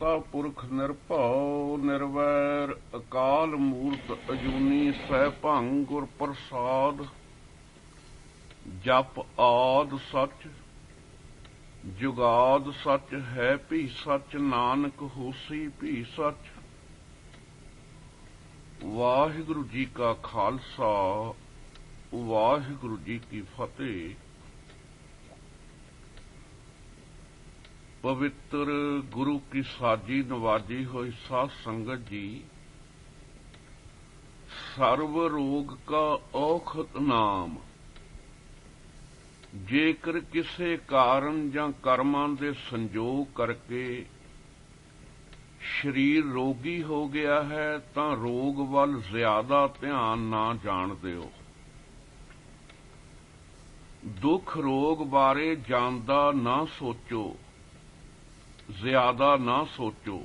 ਖਾਲਸਾ ਪੁਰਖ ਨਿਰਭਉ ਨਿਰਵੈਰ ਅਕਾਲ ਮੂਰਤ ਅਜੂਨੀ ਸੈਭੰ ਗੁਰ ਪ੍ਰਸਾਦ। ਜਪ ਆਦ ਸਚ ਜੁਗਾਦ ਸਚ ਹੈ ਭੀ ਸਚ ਨਾਨਕ ਹੋਸੀ ਭੀ ਸਚ। ਵਾਹਿਗੁਰੂ ਜੀ ਕਾ ਖਾਲਸਾ ਵਾਹਿਗੁਰੂ ਜੀ ਕੀ ਫਤਿਹ। पवित्र गुरु की साजी नवाजी हुई साध संगत जी, सर्व रोग का औखद नाम। जेकर किसी कारण ਜਾਂ ਕਰਮਾਂ ਦੇ ਸੰਜੋਗ ਕਰਕੇ ਸਰੀਰ ਰੋਗੀ ਹੋ ਗਿਆ ਹੈ ਤਾਂ ਰੋਗ ਵੱਲ ਜ਼ਿਆਦਾ ਧਿਆਨ ਨਾ ਜਾਣ ਦਿਓ। ਦੁੱਖ ਰੋਗ ਬਾਰੇ ਜਾਣਦਾ ਨਾ ਸੋਚੋ, ਜ਼ਿਆਦਾ ਨਾ ਸੋਚੋ,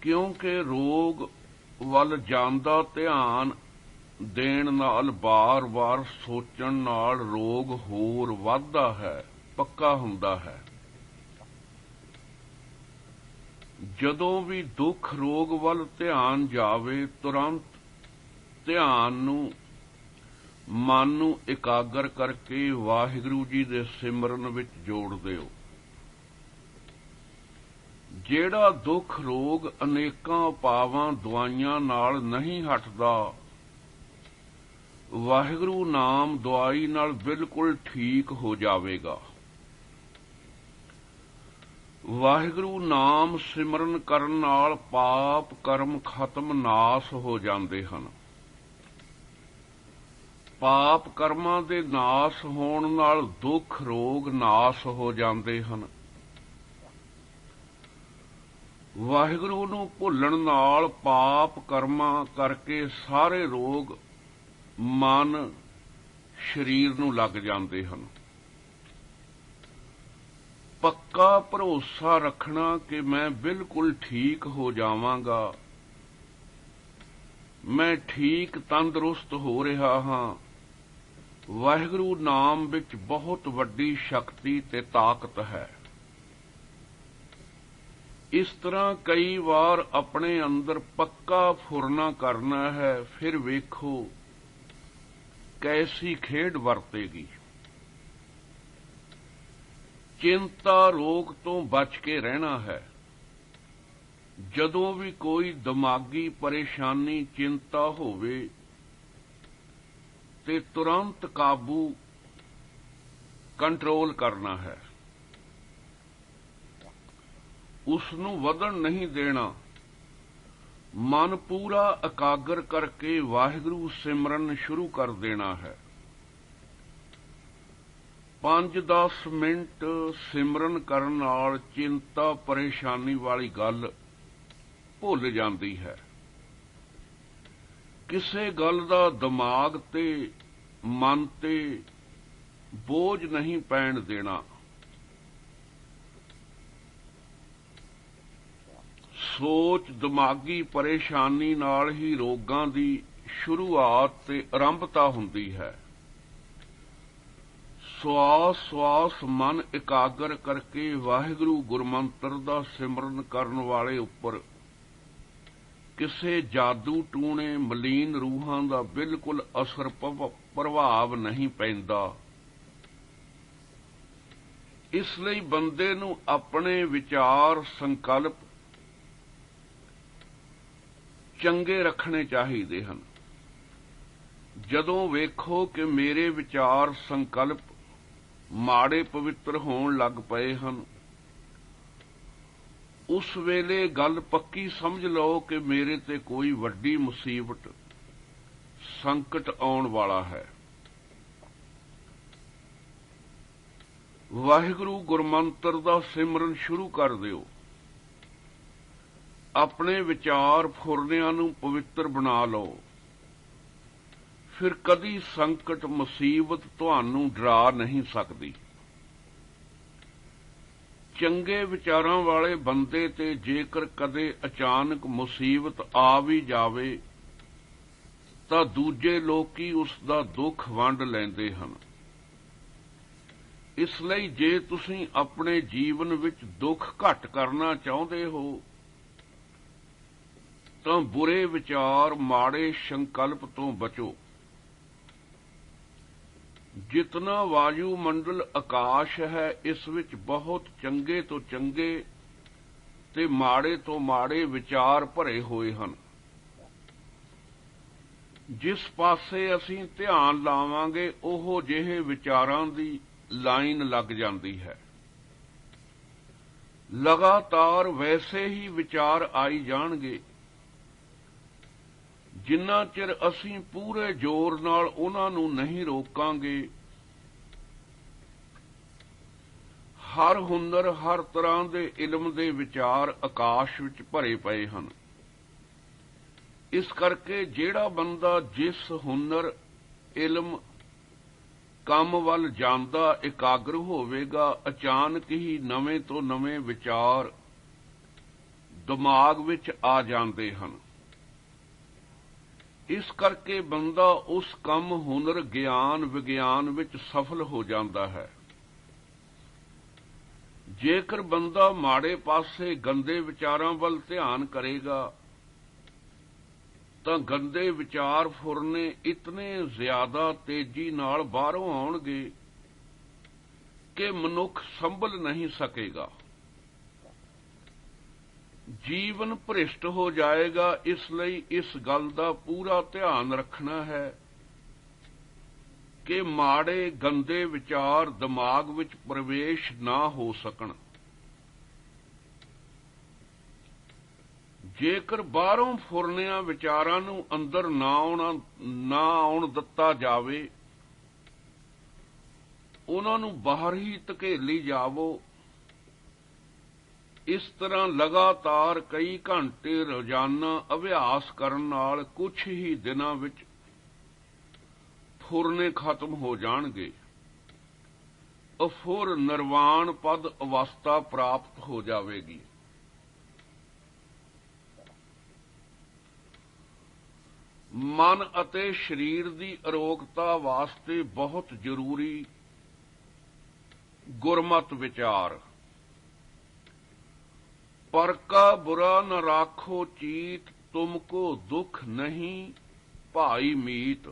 ਕਿਉਂਕਿ ਰੋਗ ਵੱਲ ਜਾਂਦਾ ਧਿਆਨ ਦੇਣ ਨਾਲ ਬਾਰ-ਬਾਰ ਸੋਚਣ ਨਾਲ ਰੋਗ ਹੋਰ ਵੱਧਦਾ ਹੈ, ਪੱਕਾ ਹੁੰਦਾ ਹੈ। ਜਦੋਂ ਵੀ ਦੁੱਖ ਰੋਗ ਵੱਲ ਧਿਆਨ ਜਾਵੇ, ਤੁਰੰਤ ਧਿਆਨ ਨੂੰ ਮਨ ਨੂੰ ਇਕਾਗਰ ਕਰਕੇ ਵਾਹਿਗੁਰੂ ਜੀ ਦੇ ਸਿਮਰਨ ਵਿੱਚ ਜੋੜ ਦਿਓ। ਜਿਹੜਾ ਦੁੱਖ ਰੋਗ ਅਨੇਕਾਂ ਪਾਵਾਂ ਦਵਾਈਆਂ ਨਾਲ ਨਹੀਂ ਹਟਦਾ, ਵਾਹਿਗੁਰੂ ਨਾਮ ਦਵਾਈ ਨਾਲ ਬਿਲਕੁਲ ਠੀਕ ਹੋ ਜਾਵੇਗਾ। ਵਾਹਿਗੁਰੂ ਨਾਮ ਸਿਮਰਨ ਕਰਨ ਨਾਲ ਪਾਪ ਕਰਮ ਖਤਮ ਨਾਸ ਹੋ ਜਾਂਦੇ ਹਨ। ਪਾਪ ਕਰਮਾਂ ਦੇ ਨਾਸ ਹੋਣ ਨਾਲ ਦੁੱਖ ਰੋਗ ਨਾਸ ਹੋ ਜਾਂਦੇ ਹਨ। ਵਾਹਿਗੁਰੂ ਨੂੰ ਭੁੱਲਣ ਨਾਲ ਪਾਪ ਕਰਮਾਂ ਕਰਕੇ ਸਾਰੇ ਰੋਗ ਮਨ ਸਰੀਰ ਨੂੰ ਲੱਗ ਜਾਂਦੇ ਹਨ। ਪੱਕਾ ਭਰੋਸਾ ਰੱਖਣਾ ਕਿ ਮੈਂ ਬਿਲਕੁਲ ਠੀਕ ਹੋ ਜਾਵਾਂਗਾ, ਮੈਂ ਠੀਕ ਤੰਦਰੁਸਤ ਹੋ ਰਿਹਾ ਹਾਂ। ਵਾਹਿਗੁਰੂ ਨਾਮ ਵਿੱਚ ਬਹੁਤ ਵੱਡੀ ਸ਼ਕਤੀ ਤੇ ਤਾਕਤ ਹੈ। ਇਸ ਤਰ੍ਹਾਂ ਕਈ ਵਾਰ ਆਪਣੇ ਅੰਦਰ ਪੱਕਾ ਫੁਰਨਾ ਕਰਨਾ ਹੈ, ਫਿਰ ਵੇਖੋ ਕੈਸੀ ਖੇਡ ਵਰਤੇਗੀ। ਚਿੰਤਾ ਰੋਗ ਤੋਂ ਬਚ ਕੇ ਰਹਿਣਾ ਹੈ। ਜਦੋਂ ਵੀ ਕੋਈ ਦਿਮਾਗੀ ਪਰੇਸ਼ਾਨੀ ਚਿੰਤਾ ਹੋਵੇ ਤੇ ਤੁਰੰਤ ਕਾਬੂ ਕੰਟਰੋਲ ਕਰਨਾ ਹੈ, ਉਸ ਨੂੰ ਵਧਣ ਨਹੀਂ ਦੇਣਾ। ਮਨ ਪੂਰਾ ਇਕਾਗਰ ਕਰਕੇ ਵਾਹਿਗੁਰੂ ਸਿਮਰਨ ਸ਼ੁਰੂ ਕਰ ਦੇਣਾ ਹੈ। 5-10 ਮਿੰਟ ਸਿਮਰਨ ਕਰਨ ਨਾਲ ਚਿੰਤਾ ਪਰੇਸ਼ਾਨੀ ਵਾਲੀ ਗੱਲ ਭੁੱਲ ਜਾਂਦੀ ਹੈ। ਕਿਸੇ ਗੱਲ ਦਾ ਦਿਮਾਗ ਤੇ ਮਨ ਤੇ ਬੋਝ ਨਹੀਂ ਪੈਣ ਦੇਣਾ। ਸੋਚ ਦਿਮਾਗੀ ਪਰੇਸ਼ਾਨੀ ਨਾਲ ਹੀ ਰੋਗਾਂ ਦੀ ਸ਼ੁਰੂਆਤ ਤੇ ਆਰੰਭਤਾ ਹੁੰਦੀ ਹੈ। ਸਵਾਸ ਮਨ ਇਕਾਗਰ ਕਰਕੇ ਵਾਹਿਗੁਰੂ ਗੁਰਮੰਤਰ ਦਾ ਸਿਮਰਨ ਕਰਨ ਵਾਲੇ ਉੱਪਰ ਕਿਸੇ ਜਾਦੂ ਟੂਣੇ ਮਲੀਨ ਰੂਹਾਂ ਦਾ ਬਿਲਕੁਲ ਅਸਰ ਪ੍ਰਭਾਵ ਨਹੀਂ ਪੈਂਦਾ। ਇਸ ਲਈ ਬੰਦੇ ਨੂੰ ਆਪਣੇ ਵਿਚਾਰ ਸੰਕਲਪ ਚੰਗੇ ਰੱਖਣੇ ਚਾਹੀਦੇ ਹਨ। ਜਦੋਂ ਵੇਖੋ ਕਿ ਮੇਰੇ ਵਿਚਾਰ ਸੰਕਲਪ ਮਾੜੇ ਪਵਿੱਤਰ ਹੋਣ ਲੱਗ ਪਏ ਹਨ, ਉਸ ਵੇਲੇ ਗੱਲ ਪੱਕੀ ਸਮਝ ਲਓ ਕਿ ਮੇਰੇ ਤੇ ਕੋਈ ਵੱਡੀ ਮੁਸੀਬਤ ਸੰਕਟ ਆਉਣ ਵਾਲਾ ਹੈ। ਵਾਹਿਗੁਰੂ ਗੁਰਮੰਤਰ ਦਾ ਸਿਮਰਨ ਸ਼ੁਰੂ ਕਰ ਦਿਓ। ਆਪਣੇ ਵਿਚਾਰ ਫੁਰਨਿਆਂ ਨੂੰ ਪਵਿੱਤਰ ਬਣਾ ਲਓ। ਫਿਰ ਕਦੀ ਸੰਕਟ ਮੁਸੀਬਤ ਤੁਹਾਨੂੰ ਡਰਾ ਨਹੀਂ ਸਕਦੀ। ਚੰਗੇ ਵਿਚਾਰਾਂ ਵਾਲੇ ਬੰਦੇ ਤੇ ਜੇਕਰ ਕਦੇ ਅਚਾਨਕ ਮੁਸੀਬਤ ਆ ਵੀ ਜਾਵੇ ਤਾਂ ਦੂਜੇ ਲੋਕੀ ਉਸ ਦਾ ਦੁੱਖ ਵੰਡ ਲੈਂਦੇ ਹਨ। ਇਸ ਲਈ ਜੇ ਤੁਸੀਂ ਆਪਣੇ ਜੀਵਨ ਵਿੱਚ ਦੁੱਖ ਘੱਟ ਕਰਨਾ ਚਾਹੁੰਦੇ ਹੋ ਤਾਂ ਬੁਰੇ ਵਿਚਾਰ ਮਾੜੇ ਸੰਕਲਪ ਤੋਂ ਬਚੋ। ਜਿਤਨਾ ਵਾਯੂਮੰਡਲ ਆਕਾਸ਼ ਹੈ ਇਸ ਵਿੱਚ ਬਹੁਤ ਚੰਗੇ ਤੋਂ ਚੰਗੇ ਤੇ ਮਾੜੇ ਤੋਂ ਮਾੜੇ ਵਿਚਾਰ ਭਰੇ ਹੋਏ ਹਨ। ਜਿਸ ਪਾਸੇ ਅਸੀਂ ਧਿਆਨ ਲਾਵਾਂਗੇ ਉਹ ਜਿਹੇ ਵਿਚਾਰਾਂ ਦੀ ਲਾਈਨ ਲੱਗ ਜਾਂਦੀ ਹੈ। ਲਗਾਤਾਰ ਵੈਸੇ ਹੀ ਵਿਚਾਰ ਆਈ ਜਾਣਗੇ। ਜਿੰਨਾ ਚਿਰ ਅਸੀਂ ਪੂਰੇ ਜ਼ੋਰ ਨਾਲ ਉਹਨਾਂ ਨੂੰ ਨਹੀਂ ਰੋਕਾਂਗੇ, ਹਰ ਹੁਨਰ ਹਰ ਤਰ੍ਹਾਂ ਦੇ ਇਲਮ ਦੇ ਵਿਚਾਰ ਆਕਾਸ਼ ਵਿੱਚ ਭਰੇ ਪਏ ਹਨ। ਇਸ ਕਰਕੇ ਜਿਹੜਾ ਬੰਦਾ ਜਿਸ ਹੁਨਰ ਇਲਮ ਕੰਮ ਵੱਲ ਜਾਂਦਾ ਇਕਾਗਰ ਹੋਵੇਗਾ, ਅਚਾਨਕ ਹੀ ਨਵੇਂ ਤੋਂ ਨਵੇਂ ਵਿਚਾਰ ਦਿਮਾਗ ਵਿੱਚ ਆ ਜਾਂਦੇ ਹਨ। ਇਸ ਕਰਕੇ ਬੰਦਾ ਉਸ ਕੰਮ ਹੁਨਰ ਗਿਆਨ ਵਿਗਿਆਨ ਵਿੱਚ ਸਫਲ ਹੋ ਜਾਂਦਾ ਹੈ। ਜੇਕਰ ਬੰਦਾ ਮਾੜੇ ਪਾਸੇ ਗੰਦੇ ਵਿਚਾਰਾਂ ਵੱਲ ਧਿਆਨ ਕਰੇਗਾ ਤਾਂ ਗੰਦੇ ਵਿਚਾਰ ਫੁਰਨੇ ਇਤਨੇ ਜ਼ਿਆਦਾ ਤੇਜ਼ੀ ਨਾਲ ਬਾਹਰੋਂ ਆਉਣਗੇ ਕਿ ਮਨੁੱਖ ਸੰਭਲ ਨਹੀਂ ਸਕੇਗਾ। ਜੀਵਨ ਭ੍ਰਿਸ਼ਟ ਹੋ ਜਾਏਗਾ। ਇਸ ਲਈ ਇਸ ਗੱਲ ਦਾ ਪੂਰਾ ਧਿਆਨ ਰੱਖਣਾ ਹੈ ਕਿ ਮਾੜੇ ਗੰਦੇ ਵਿਚਾਰ ਦਿਮਾਗ ਵਿੱਚ ਪ੍ਰਵੇਸ਼ ਨਾ ਹੋ ਸਕਣ। ਜੇਕਰ ਬਾਹਰੋਂ ਫੁਰਨਿਆਂ ਵਿਚਾਰਾਂ ਨੂੰ ਅੰਦਰ ਨਾ ਆਉਣ ਦਿੱਤਾ ਜਾਵੇ, ਉਹਨਾਂ ਨੂੰ ਬਾਹਰ ਹੀ ਧਕੇਲੀ ਜਾਵੋ। ਇਸ ਤਰ੍ਹਾਂ ਲਗਾਤਾਰ ਕਈ ਘੰਟੇ ਰੋਜ਼ਾਨਾ ਅਭਿਆਸ ਕਰਨ ਨਾਲ ਕੁਝ ਹੀ ਦਿਨਾਂ ਵਿੱਚ ਫੁਰਨੇ ਖਤਮ ਹੋ ਜਾਣਗੇ। ਅਫੁਰ ਨਿਰਵਾਣ ਪਦ ਅਵਸਥਾ ਪ੍ਰਾਪਤ ਹੋ ਜਾਵੇਗੀ। ਮਨ ਅਤੇ ਸਰੀਰ ਦੀ ਅਰੋਗਤਾ ਵਾਸਤੇ ਬਹੁਤ ਜ਼ਰੂਰੀ ਗੁਰਮਤਿ ਵਿਚਾਰ। ਪਰ ਕਾ ਬੁਰਾ ਨ ਰਾਖੋ ਚੀਤ, ਤੁਮਕੋ ਦੁੱਖ ਨਹੀਂ ਭਾਈ ਮੀਤ।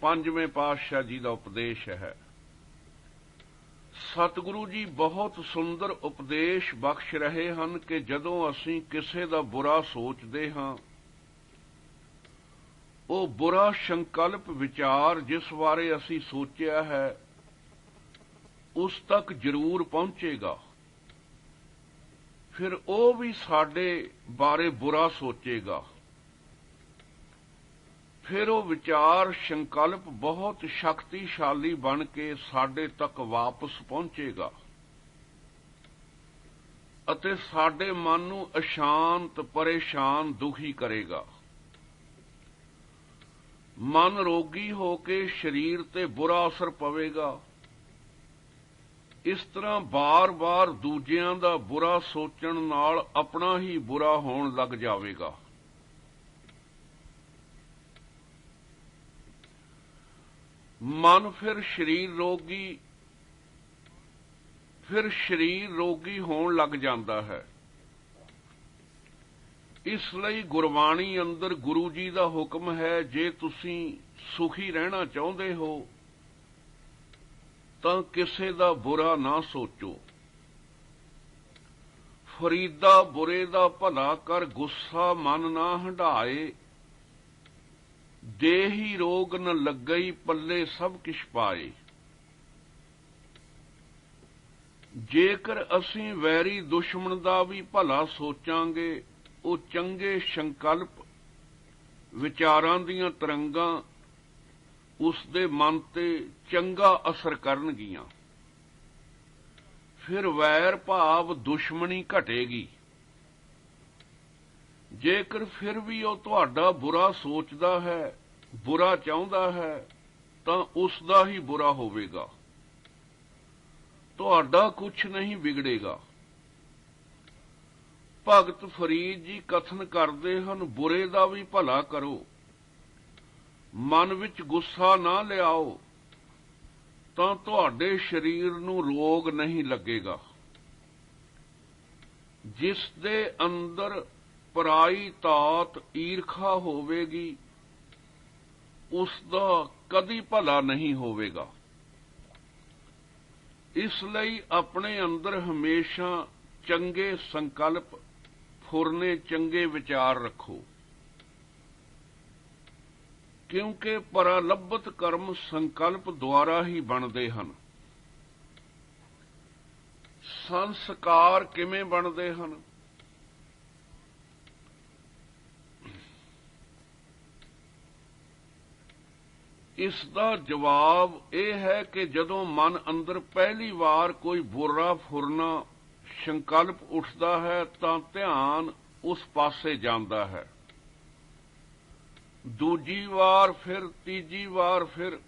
ਪੰਜਵੇਂ ਪਾਤਸ਼ਾਹ ਜੀ ਦਾ ਉਪਦੇਸ਼ ਹੈ। ਸਤਿਗੁਰੂ ਜੀ ਬਹੁਤ ਸੁੰਦਰ ਉਪਦੇਸ਼ ਬਖਸ਼ ਰਹੇ ਹਨ ਕਿ ਜਦੋਂ ਅਸੀਂ ਕਿਸੇ ਦਾ ਬੁਰਾ ਸੋਚਦੇ ਹਾਂ, ਉਹ ਬੁਰਾ ਸੰਕਲਪ ਵਿਚਾਰ ਜਿਸ ਬਾਰੇ ਅਸੀਂ ਸੋਚਿਆ ਹੈ ਉਸ ਤੱਕ ਜ਼ਰੂਰ ਪਹੁੰਚੇਗਾ। ਫਿਰ ਉਹ ਵੀ ਸਾਡੇ ਬਾਰੇ ਬੁਰਾ ਸੋਚੇਗਾ। ਫਿਰ ਉਹ ਵਿਚਾਰ ਸੰਕਲਪ ਬਹੁਤ ਸ਼ਕਤੀਸ਼ਾਲੀ ਬਣ ਕੇ ਸਾਡੇ ਤੱਕ ਵਾਪਸ ਪਹੁੰਚੇਗਾ ਅਤੇ ਸਾਡੇ ਮਨ ਨੂੰ ਅਸ਼ਾਂਤ, ਪਰੇਸ਼ਾਨ, ਦੁਖੀ ਕਰੇਗਾ। ਮਨ ਰੋਗੀ ਹੋ ਕੇ ਸਰੀਰ ਤੇ ਬੁਰਾ ਅਸਰ ਪਵੇਗਾ। ਇਸ ਤਰ੍ਹਾਂ ਬਾਰ-ਬਾਰ ਦੂਜਿਆਂ ਦਾ ਬੁਰਾ ਸੋਚਣ ਨਾਲ ਆਪਣਾ ਹੀ ਬੁਰਾ ਹੋਣ ਲੱਗ ਜਾਵੇਗਾ। ਮਨ ਫਿਰ ਸਰੀਰ ਰੋਗੀ ਹੋਣ ਲੱਗ ਜਾਂਦਾ ਹੈ। ਇਸ ਲਈ ਗੁਰਬਾਣੀ ਅੰਦਰ ਗੁਰੂ ਜੀ ਦਾ ਹੁਕਮ ਹੈ, ਜੇ ਤੁਸੀਂ ਸੁਖੀ ਰਹਿਣਾ ਚਾਹੁੰਦੇ ਹੋ ਤਾਂ ਕਿਸੇ ਦਾ ਬੁਰਾ ਨਾ ਸੋਚੋ। ਫਰੀਦਾ ਬੁਰੇ ਦਾ ਭਲਾ ਕਰ, ਗੁੱਸਾ ਮਨ ਨਾ ਹੰਢਾਏ। ਦੇਹੀ ਰੋਗ ਨ ਲੱਗਈ, ਪੱਲੇ ਸਭ ਕਿਛ ਪਾਏ। ਜੇਕਰ ਅਸੀਂ ਵੈਰੀ ਦੁਸ਼ਮਣ ਦਾ ਵੀ ਭਲਾ ਸੋਚਾਂਗੇ, ਉਹ ਚੰਗੇ ਸੰਕਲਪ ਵਿਚਾਰਾਂ ਦੀਆਂ ਤਰੰਗਾਂ ਉਸ ਦੇ ਮਨ ਤੇ ਚੰਗਾ ਅਸਰ ਕਰਨਗੀਆਂ। ਫਿਰ ਵੈਰ ਭਾਵ ਦੁਸ਼ਮਣੀ ਘਟੇਗੀ। ਜੇਕਰ ਫਿਰ ਵੀ ਉਹ ਤੁਹਾਡਾ ਬੁਰਾ ਸੋਚਦਾ ਹੈ, ਬੁਰਾ ਚਾਹੁੰਦਾ ਹੈ, ਤਾਂ ਉਸ ਦਾ ਹੀ ਬੁਰਾ ਹੋਵੇਗਾ। ਤੁਹਾਡਾ ਕੁਝ ਨਹੀਂ ਵਿਗੜੇਗਾ। ਭਗਤ ਫਰੀਦ ਜੀ ਕਥਨ ਕਰਦੇ ਹਨ, ਬੁਰੇ ਦਾ ਵੀ ਭਲਾ ਕਰੋ, ਮਨ ਵਿੱਚ ਗੁੱਸਾ ਨਾ ਲਿਆਓ। ਤਾਂ ਤੁਹਾਡੇ ਸਰੀਰ ਨੂੰ ਰੋਗ ਨਹੀਂ ਲੱਗੇਗਾ। ਜਿਸ ਦੇ ਅੰਦਰ ਪਰਾਈ ਤਾਤ ਈਰਖਾ ਹੋਵੇਗੀ, ਉਸ ਦਾ ਕਦੀ ਭਲਾ ਨਹੀਂ ਹੋਵੇਗਾ। ਇਸ ਲਈ ਆਪਣੇ ਅੰਦਰ ਹਮੇਸ਼ਾ ਚੰਗੇ ਸੰਕਲਪ, ਫੁਰਨੇ ਚੰਗੇ ਵਿਚਾਰ ਰੱਖੋ, ਕਿਉਂਕਿ ਪਰਾਲੱਭਤ ਕਰਮ ਸੰਕਲਪ ਦੁਆਰਾ ਹੀ ਬਣਦੇ ਹਨ। ਸੰਸਕਾਰ ਕਿਵੇਂ ਬਣਦੇ ਹਨ? ਇਸ ਦਾ ਜਵਾਬ ਇਹ ਹੈ ਕਿ ਜਦੋਂ ਮਨ ਅੰਦਰ ਪਹਿਲੀ ਵਾਰ ਕੋਈ ਬੁਰਾ ਫੁਰਨਾ ਸੰਕਲਪ ਉੱਠਦਾ ਹੈ ਤਾਂ ਧਿਆਨ ਉਸ ਪਾਸੇ ਜਾਂਦਾ ਹੈ। ਦੂਜੀ ਵਾਰ ਫਿਰ, ਤੀਜੀ ਵਾਰ ਫਿਰ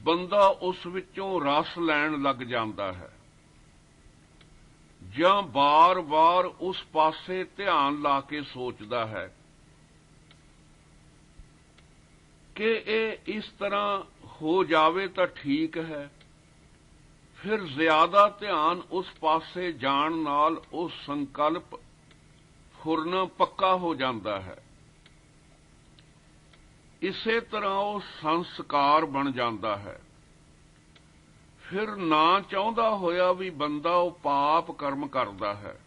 ਬੰਦਾ ਉਸ ਵਿੱਚੋਂ ਰਸ ਲੈਣ ਲੱਗ ਜਾਂਦਾ ਹੈ, ਜਾਂ ਬਾਰ-ਬਾਰ ਉਸ ਪਾਸੇ ਧਿਆਨ ਲਾ ਕੇ ਸੋਚਦਾ ਹੈ ਕਿ ਇਹ ਇਸ ਤਰ੍ਹਾਂ ਹੋ ਜਾਵੇ ਤਾਂ ਠੀਕ ਹੈ। ਫਿਰ ਜ਼ਿਆਦਾ ਧਿਆਨ ਉਸ ਪਾਸੇ ਜਾਣ ਨਾਲ ਉਹ ਸੰਕਲਪ ਫੁਰਨਾ ਪੱਕਾ ਹੋ ਜਾਂਦਾ ਹੈ। ਇਸੇ ਤਰ੍ਹਾਂ ਉਹ ਸੰਸਕਾਰ ਬਣ ਜਾਂਦਾ ਹੈ। ਫਿਰ ਨਾ ਚਾਹੁੰਦਾ ਹੋਇਆ ਵੀ ਬੰਦਾ ਉਹ ਪਾਪ ਕਰਮ ਕਰਦਾ ਹੈ।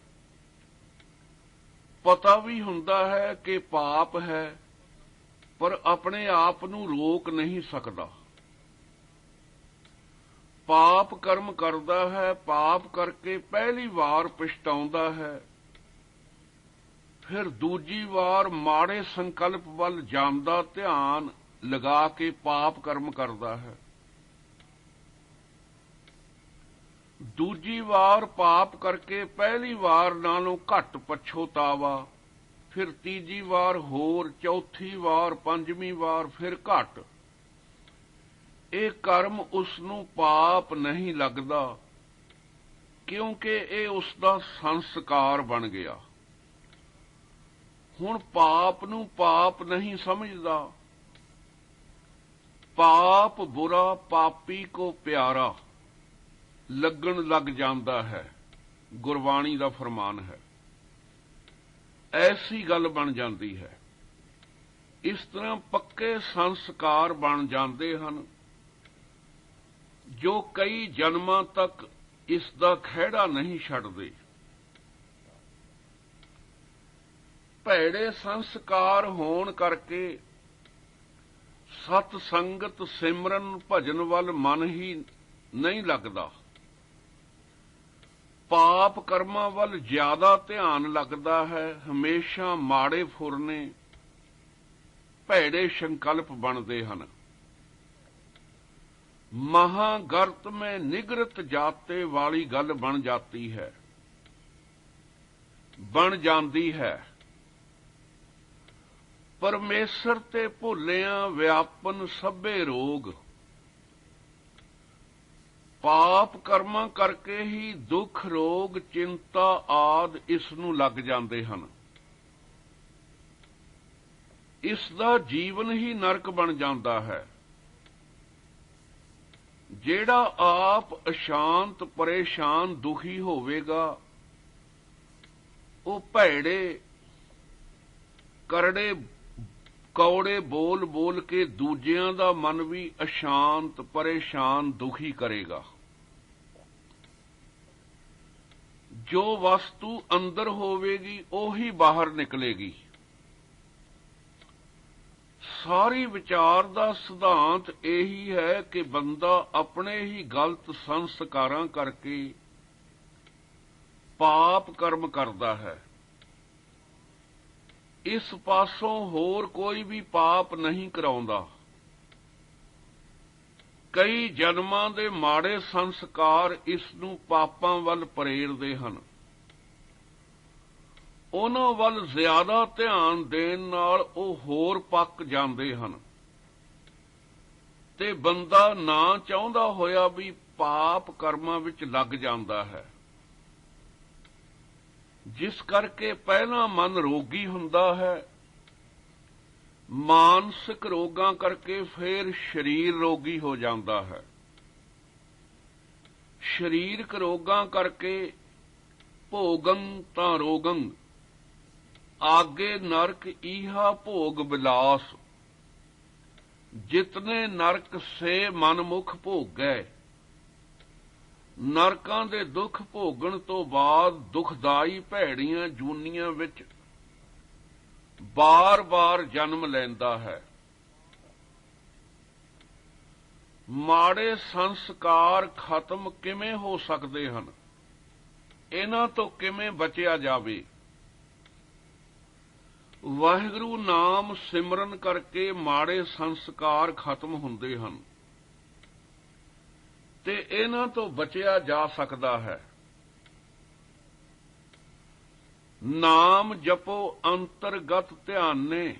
ਪਤਾ ਵੀ ਹੁੰਦਾ ਹੈ ਕਿ ਪਾਪ ਹੈ, ਪਰ ਆਪਣੇ ਆਪ ਨੂੰ ਰੋਕ ਨਹੀਂ ਸਕਦਾ। ਪਾਪ ਕਰਮ ਕਰਦਾ ਹੈ, ਪਾਪ ਕਰਕੇ ਪਹਿਲੀ ਵਾਰ ਪਛਤਾਉਂਦਾ ਹੈ, ਫਿਰ ਦੂਜੀ ਵਾਰ ਮਾੜੇ ਸੰਕਲਪ ਵੱਲ ਜਾਂਦਾ ਧਿਆਨ ਲਗਾ ਕੇ ਪਾਪ ਕਰਮ ਕਰਦਾ ਹੈ। ਦੂਜੀ ਵਾਰ ਪਾਪ ਕਰਕੇ ਪਹਿਲੀ ਵਾਰ ਨਾਲੋਂ ਘੱਟ ਪਛਤਾਵਾ, ਫਿਰ ਤੀਜੀ ਵਾਰ ਹੋਰ, ਚੌਥੀ ਵਾਰ, ਪੰਜਵੀਂ ਵਾਰ ਫਿਰ ਘੱਟ। ਇਹ ਕਰਮ ਉਸ ਨੂੰ ਪਾਪ ਨਹੀਂ ਲੱਗਦਾ, ਕਿਉਂਕਿ ਇਹ ਉਸ ਦਾ ਸੰਸਕਾਰ ਬਣ ਗਿਆ। ਹੁਣ ਪਾਪ ਨੂੰ ਪਾਪ ਨਹੀਂ ਸਮਝਦਾ। ਪਾਪ ਬੁਰਾ, ਪਾਪੀ ਕੋ ਪਿਆਰਾ ਲੱਗਣ ਲੱਗ ਜਾਂਦਾ ਹੈ, ਗੁਰਬਾਣੀ ਦਾ ਫਰਮਾਨ ਹੈ। ਐਸੀ ਗੱਲ ਬਣ ਜਾਂਦੀ ਹੈ। ਇਸ ਤਰ੍ਹਾਂ ਪੱਕੇ ਸੰਸਕਾਰ ਬਣ ਜਾਂਦੇ ਹਨ, ਜੋ ਕਈ ਜਨਮਾਂ ਤੱਕ ਇਸ ਦਾ ਖਹਿੜਾ ਨਹੀਂ ਛੱਡਦੇ। ਭੈੜੇ ਸੰਸਕਾਰ ਹੋਣ ਕਰਕੇ ਸਤ ਸੰਗਤ, ਸਿਮਰਨ, ਭਜਨ ਵੱਲ ਮਨ ਹੀ ਨਹੀਂ ਲੱਗਦਾ। ਪਾਪ ਕਰਮਾਂ ਵੱਲ ਜ਼ਿਆਦਾ ਧਿਆਨ ਲੱਗਦਾ ਹੈ। ਹਮੇਸ਼ਾ ਮਾੜੇ ਫੁਰਨੇ, ਭੈੜੇ ਸੰਕਲਪ ਬਣਦੇ ਹਨ। ਮਹਾਗਰਤ में ਨਿਗਰਤ ਜਾਤੇ ਵਾਲੀ ਗੱਲ ਬਣ ਜਾਂਦੀ ਹੈ, ਬਣ ਜਾਂਦੀ ਹੈ। ਪਰਮੇਸ਼ਰ ਤੇ ਭੁੱਲਿਆਂ ਵਿਆਪਨ ਸਭੇ ਰੋਗ। ਪਾਪ ਕਰਮਾਂ ਕਰਕੇ ਹੀ ਦੁੱਖ, ਰੋਗ, ਚਿੰਤਾ ਆਦਿ ਇਸ ਨੂੰ ਲੱਗ ਜਾਂਦੇ ਹਨ। ਇਸ ਦਾ ਜੀਵਨ ਹੀ ਨਰਕ ਬਣ ਜਾਂਦਾ ਹੈ। ਜਿਹੜਾ ਆਪ ਅਸ਼ਾਂਤ, ਪਰੇਸ਼ਾਨ, ਦੁਖੀ ਹੋਵੇਗਾ, ਉਹ ਭੈੜੇ, ਕਰੜੇ, ਕੌੜੇ ਬੋਲ ਬੋਲ ਕੇ ਦੂਜਿਆਂ ਦਾ ਮਨ ਵੀ ਅਸ਼ਾਂਤ, ਪਰੇਸ਼ਾਨ, ਦੁਖੀ ਕਰੇਗਾ। ਜੋ ਵਸਤੂ ਅੰਦਰ ਹੋਵੇਗੀ ਉਹੀ ਬਾਹਰ ਨਿਕਲੇਗੀ। ਸਾਰੀ ਵਿਚਾਰ ਦਾ ਸਿਧਾਂਤ ਇਹੀ ਹੈ ਕਿ ਬੰਦਾ ਆਪਣੇ ਹੀ ਗਲਤ ਸੰਸਕਾਰਾਂ ਕਰਕੇ ਪਾਪ ਕਰਮ ਕਰਦਾ ਹੈ। ਇਸ ਪਾਸੋਂ ਹੋਰ ਕੋਈ ਵੀ ਪਾਪ ਨਹੀਂ ਕਰਾਉਂਦਾ। ਕਈ ਜਨਮਾਂ ਦੇ ਮਾੜੇ ਸੰਸਕਾਰ ਇਸ ਨੂੰ ਪਾਪਾਂ ਵੱਲ ਪ੍ਰੇਰਦੇ ਹਨ। ਉਹਨਾਂ ਵੱਲ ਜ਼ਿਆਦਾ ਧਿਆਨ ਦੇਣ ਨਾਲ ਉਹ ਹੋਰ ਪੱਕ ਜਾਂਦੇ ਹਨ ਤੇ ਬੰਦਾ ਨਾ ਚਾਹੁੰਦਾ ਹੋਇਆ ਵੀ ਪਾਪ ਕਰਮਾਂ ਵਿੱਚ ਲੱਗ ਜਾਂਦਾ ਹੈ। ਜਿਸ ਕਰਕੇ ਪਹਿਲਾਂ ਮਨ ਰੋਗੀ ਹੁੰਦਾ ਹੈ, ਮਾਨਸਿਕ ਰੋਗਾਂ ਕਰਕੇ ਫਿਰ ਸਰੀਰ ਰੋਗੀ ਹੋ ਜਾਂਦਾ ਹੈ। ਸਰੀਰਕ ਰੋਗਾਂ ਕਰਕੇ ਭੋਗੰ ਤਾਂ ਰੋਗੰ, ਆਗੇ ਨਰਕ ਈਹਾ ਭੋਗ ਬਿਲਾਸ। ਜਿਤਨੇ ਨਰਕ ਸੇ ਮਨਮੁਖ ਭੋਗੈ, ਨਰਕਾਂ ਦੇ ਦੁੱਖ ਭੋਗਣ ਤੋਂ ਬਾਅਦ ਦੁਖਦਾਈ ਭੈੜੀਆਂ ਜੂਨੀਆਂ ਵਿੱਚ ਬਾਰ-ਬਾਰ ਜਨਮ ਲੈਂਦਾ ਹੈ। ਮਾੜੇ ਸੰਸਕਾਰ ਖਤਮ ਕਿਵੇਂ ਹੋ ਸਕਦੇ ਹਨ? ਇਹਨਾਂ ਤੋਂ ਕਿਵੇਂ ਬਚਿਆ ਜਾਵੇ? ਵਾਹਿਗੁਰੂ ਨਾਮ ਸਿਮਰਨ ਕਰਕੇ ਮਾੜੇ ਸੰਸਕਾਰ ਖਤਮ ਹੁੰਦੇ ਹਨ ਤੇ ਇਹਨਾਂ ਤੋਂ ਬਚਿਆ ਜਾ ਸਕਦਾ ਹੈ। ਨਾਮ ਜਪੋ ਅੰਤਰਗਤ ਧਿਆਨੇ,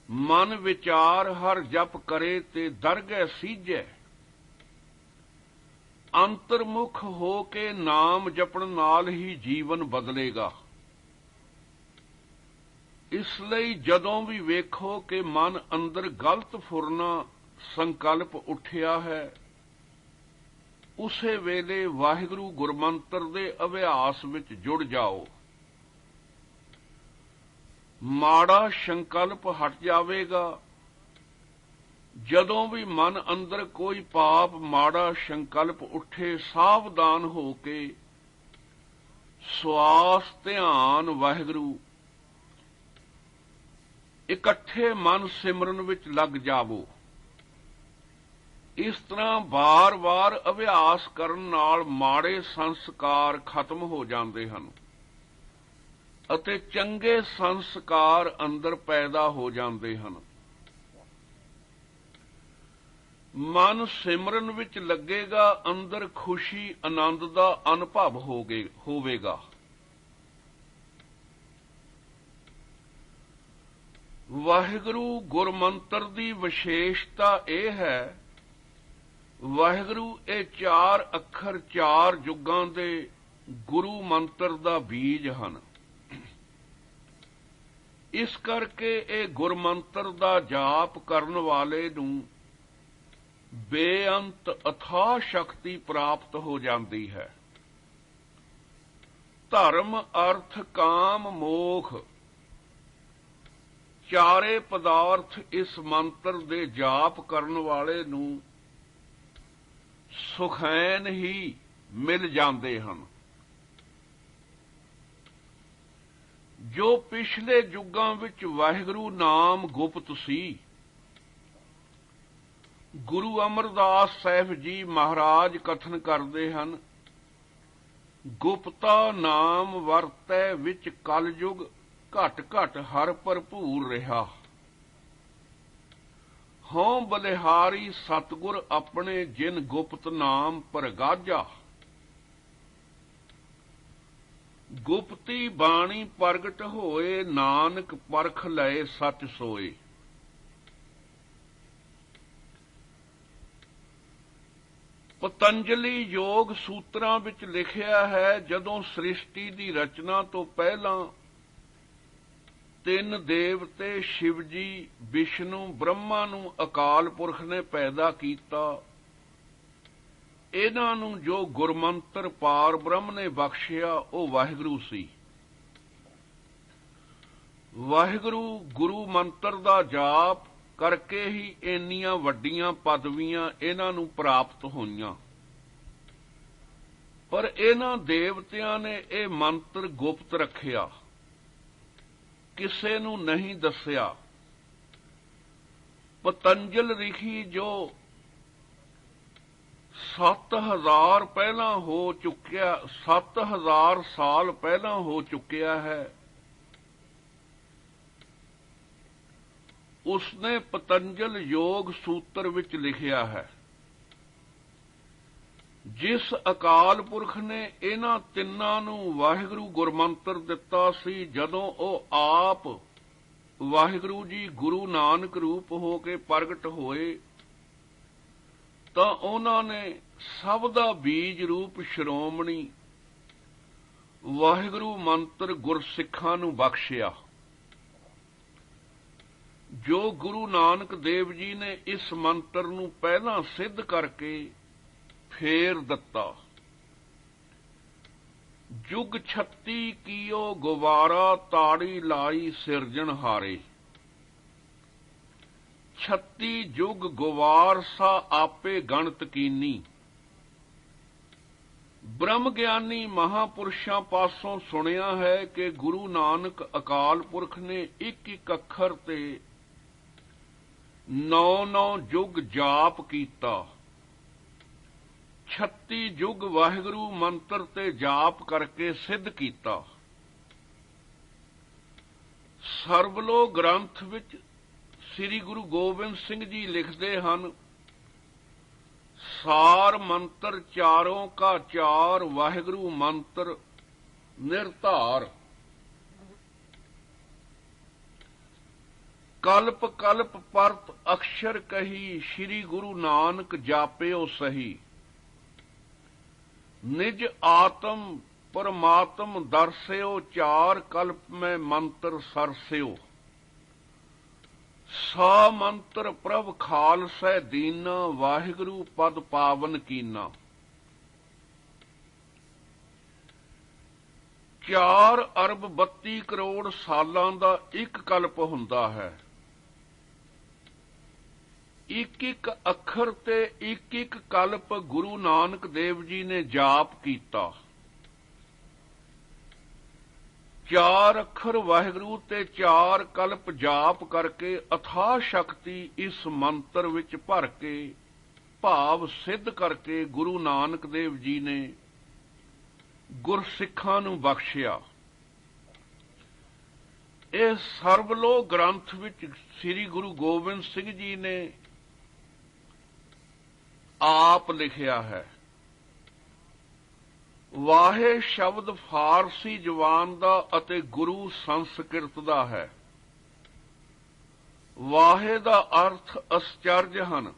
ਮਨ ਵਿਚਾਰ ਹਰ ਜਪ ਕਰੇ ਤੇ ਦਰਗਹਿ ਸੀਜੈ। ਅੰਤਰਮੁਖ ਹੋ ਕੇ ਨਾਮ ਜਪਣ ਨਾਲ ਹੀ ਜੀਵਨ ਬਦਲੇਗਾ। ਇਸ ਲਈ ਜਦੋਂ ਵੀ ਵੇਖੋ ਕਿ ਮਨ ਅੰਦਰ ਗਲਤ ਫੁਰਨਾ ਸੰਕਲਪ ਉੱਠਿਆ ਹੈ, ਉਸੇ ਵੇਲੇ ਵਾਹਿਗੁਰੂ ਗੁਰਮੰਤਰ ਦੇ ਅਭਿਆਸ ਵਿੱਚ ਜੁੜ ਜਾਓ। ਮਾੜਾ ਸੰਕਲਪ ਹਟ ਜਾਵੇਗਾ। ਜਦੋਂ ਵੀ ਮਨ ਅੰਦਰ ਕੋਈ ਪਾਪ ਮਾੜਾ ਸੰਕਲਪ ਉੱਠੇ, ਸਾਵਧਾਨ ਹੋ ਕੇ ਸਵਾਸ ਧਿਆਨ ਵਾਹਿਗੁਰੂ ਇਕੱਠੇ ਮਨ ਸਿਮਰਨ ਵਿੱਚ ਲੱਗ ਜਾਵੋ। ਇਸ ਤਰ੍ਹਾਂ ਵਾਰ-ਵਾਰ ਅਭਿਆਸ ਕਰਨ ਨਾਲ ਮਾੜੇ ਸੰਸਕਾਰ ਖਤਮ ਹੋ ਜਾਂਦੇ ਹਨ ਅਤੇ ਚੰਗੇ ਸੰਸਕਾਰ ਅੰਦਰ ਪੈਦਾ ਹੋ ਜਾਂਦੇ ਹਨ। ਮਨ ਸਿਮਰਨ ਵਿੱਚ ਲੱਗੇਗਾ, ਅੰਦਰ ਖੁਸ਼ੀ ਆਨੰਦ ਦਾ ਅਨੁਭਵ ਹੋਵੇਗਾ। ਵਾਹਿਗੁਰੂ ਗੁਰਮੰਤਰ ਦੀ ਵਿਸ਼ੇਸ਼ਤਾ ਇਹ ਹੈ, ਵਾਹਿਗੁਰੂ ਇਹ 4 ਅੱਖਰ 4 ਯੁੱਗਾਂ ਦੇ ਗੁਰੂ ਮੰਤਰ ਦਾ ਬੀਜ ਹਨ। ਇਸ ਕਰਕੇ ਇਹ ਗੁਰਮੰਤਰ ਦਾ ਜਾਪ ਕਰਨ ਵਾਲੇ ਨੂੰ ਬੇਅੰਤ ਅਥਾਹ ਸ਼ਕਤੀ ਪ੍ਰਾਪਤ ਹੋ ਜਾਂਦੀ ਹੈ। ਧਰਮ ਅਰਥ ਕਾਮ ਮੋਖ ਚਾਰੇ ਪਦਾਰਥ ਇਸ ਮੰਤਰ ਦੇ ਜਾਪ ਕਰਨ ਵਾਲੇ ਨੂੰ ਸੁਖੈਨ ਹੀ ਮਿਲ ਜਾਂਦੇ ਹਨ। ਜੋ ਪਿਛਲੇ ਯੁੱਗਾਂ ਵਿੱਚ ਵਾਹਿਗੁਰੂ ਨਾਮ ਗੁਪਤ ਸੀ, ਗੁਰੂ ਅਮਰਦਾਸ ਸਾਹਿਬ ਜੀ ਮਹਾਰਾਜ ਕਥਨ ਕਰਦੇ ਹਨ, ਗੁਪਤਾ ਨਾਮ ਵਰਤੈ ਵਿੱਚ ਕਲਯੁਗ, ਘਟ ਘਟ ਹਰ ਭਰਪੂਰ ਰਿਹਾ। ਹੋਂ ਬਲਿਹਾਰੀ ਸਤਿਗੁਰ ਆਪਣੇ ਜਿਨ ਗੁਪਤ ਨਾਮ ਪ੍ਰਗਾਜਾ। ਗੁਪਤੀ ਬਾਣੀ ਪ੍ਰਗਟ ਹੋਏ, ਨਾਨਕ ਪਰਖ ਲਏ ਸੱਚ ਸੋਏ। ਪਤੰਜਲੀ ਯੋਗ ਸੂਤਰਾਂ ਵਿੱਚ ਲਿਖਿਆ ਹੈ, ਜਦੋਂ ਸ੍ਰਿਸ਼ਟੀ ਦੀ ਰਚਨਾ ਤੋਂ ਪਹਿਲਾਂ 3 ਦੇਵਤੇ ਸ਼ਿਵ ਜੀ, ਵਿਸ਼ਨੂੰ, ਬ੍ਰਹਮਾ ਨੂੰ ਅਕਾਲ ਪੁਰਖ ਨੇ ਪੈਦਾ ਕੀਤਾ। ਇਹਨਾਂ ਨੂੰ ਜੋ ਗੁਰਮੰਤਰ ਪਾਰ ਬ੍ਰਹਮ ਨੇ ਬਖਸ਼ਿਆ ਉਹ ਵਾਹਿਗੁਰੂ ਸੀ। ਵਾਹਿਗੁਰੂ ਗੁਰੂ ਮੰਤਰ ਦਾ ਜਾਪ ਕਰਕੇ ਹੀ ਇੰਨੀਆਂ ਵੱਡੀਆਂ ਪਦਵੀਆਂ ਇਹਨਾਂ ਨੂੰ ਪ੍ਰਾਪਤ ਹੋਈਆਂ। ਪਰ ਇਹਨਾਂ ਦੇਵਤਿਆਂ ਨੇ ਇਹ ਮੰਤਰ ਗੁਪਤ ਰੱਖਿਆ, ਕਿਸੇ ਨੂੰ ਨਹੀਂ ਦੱਸਿਆ। ਪਤੰਜਲ ਰਿਸ਼ੀ ਜੋ 7000 ਪਹਿਲਾਂ ਹੋ ਚੁੱਕਿਆ, 7000 ਸਾਲ ਪਹਿਲਾਂ ਹੋ ਚੁੱਕਿਆ ਹੈ, ਉਸਨੇ ਪਤੰਜਲ ਯੋਗ ਸੂਤਰ ਵਿੱਚ ਲਿਖਿਆ ਹੈ, ਜਿਸ ਅਕਾਲ ਪੁਰਖ ਨੇ ਇਹਨਾਂ ਤਿੰਨਾਂ ਨੂੰ ਵਾਹਿਗੁਰੂ ਗੁਰਮੰਤਰ ਦਿੱਤਾ ਸੀ, ਜਦੋਂ ਉਹ ਆਪ ਵਾਹਿਗੁਰੂ ਜੀ ਗੁਰੂ ਨਾਨਕ ਰੂਪ ਹੋ ਕੇ ਪ੍ਰਗਟ ਹੋਏ, ਤਾਂ ਉਹਨਾਂ ਨੇ ਸਭ ਦਾ ਬੀਜ ਰੂਪ ਸ਼੍ਰੋਮਣੀ ਵਾਹਿਗੁਰੂ ਮੰਤਰ ਗੁਰਸਿੱਖਾਂ ਨੂੰ ਬਖਸ਼ਿਆ। ਜੋ ਗੁਰੂ ਨਾਨਕ ਦੇਵ ਜੀ ਨੇ ਇਸ ਮੰਤਰ ਨੂੰ ਪਹਿਲਾਂ ਸਿੱਧ ਕਰਕੇ ਫੇਰ ਦਿੱਤਾ। ਜੁਗ 36 ਕੀਓ ਗੁਬਾਰਾ, ਤਾੜੀ ਲਾਈ ਸਿਰਜਣਹਾਰੇ। 36 ਜੁਗ ਗੁਵਾਰ ਸਾ ਆਪੇ ਗਣਤ ਕੀਨੀ। ਬ੍ਰਹਮ ਗਿਆਨੀ ਮਹਾਪੁਰਸ਼ਾਂ ਪਾਸੋਂ ਸੁਣਿਆ ਹੈ ਕਿ ਗੁਰੂ ਨਾਨਕ ਅਕਾਲ ਪੁਰਖ ਨੇ ਇੱਕ ਇੱਕ ਅੱਖਰ ਤੇ 9 ਜੁਗ ਜਾਪ ਕੀਤਾ। 36 ਜੁਗ ਵਾਹਿਗੁਰੂ ਮੰਤਰ ਤੇ ਜਾਪ ਕਰਕੇ ਸਿੱਧ ਕੀਤਾ। ਸਰਬਲੋ ਗ੍ਰੰਥ ਵਿੱਚ ਸ੍ਰੀ ਗੁਰੂ ਗੋਬਿੰਦ ਸਿੰਘ ਜੀ ਲਿਖਦੇ ਹਨ, ਸਾਰ ਮੰਤਰ ਚਾਰੋਂ ਕਾ ਚਾਰ, ਵਾਹਿਗੁਰੂ ਮੰਤਰ ਨਿਰਧਾਰ। ਕਲਪ ਕਲਪ ਪਰਤ ਅਕਸ਼ਰ ਕਹੀ, ਸ੍ਰੀ ਗੁਰੂ ਨਾਨਕ ਜਾਪਿਓ ਸਹੀ। ਨਿਜ ਆਤਮ ਪਰਮਾਤਮ ਦਰਸਿਓ, ਚਾਰ ਕਲਪ ਮੈਂ ਮੰਤਰ ਸਰਸਿਓ। ਸਾ ਮੰਤਰ ਪ੍ਰਭ ਖਾਲਸੈ ਦੀਨਾ, ਵਾਹਿਗੁਰੂ ਪਦ ਪਾਵਨ ਕੀਨਾ। 4 ਅਰਬ 32 ਕਰੋੜ ਸਾਲਾਂ ਦਾ ਇੱਕ ਕਲਪ ਹੁੰਦਾ ਹੈ। ਇੱਕ ਇੱਕ ਅੱਖਰ ਤੇ ਇੱਕ ਇੱਕ ਕਲਪ ਗੁਰੂ ਨਾਨਕ ਦੇਵ ਜੀ ਨੇ ਜਾਪ ਕੀਤਾ। 4 ਅੱਖਰ ਵਾਹਿਗੁਰੂ ਤੇ 4 ਕਲਪ ਜਾਪ ਕਰਕੇ ਅਥਾਹ ਸ਼ਕਤੀ ਇਸ ਮੰਤਰ ਵਿੱਚ ਭਰ ਕੇ ਭਾਵ ਸਿੱਧ ਕਰਕੇ ਗੁਰੂ ਨਾਨਕ ਦੇਵ ਜੀ ਨੇ ਗੁਰਸਿੱਖਾਂ ਨੂੰ ਬਖਸ਼ਿਆ। ਇਹ ਸਰਬਲੋ ਗ੍ਰੰਥ ਵਿੱਚ ਸ੍ਰੀ ਗੁਰੂ ਗੋਬਿੰਦ ਸਿੰਘ ਜੀ ਨੇ ਆਪ ਲਿਖਿਆ ਹੈ। ਵਾਹੇ ਸ਼ਬਦ ਫਾਰਸੀ ਜ਼ੁਬਾਨ ਦਾ ਅਤੇ ਗੁਰੂ ਸੰਸਕ੍ਰਿਤ ਦਾ ਹੈ। ਵਾਹੇ ਦਾ ਅਰਥ ਅਸਚਰਜ ਹਨ।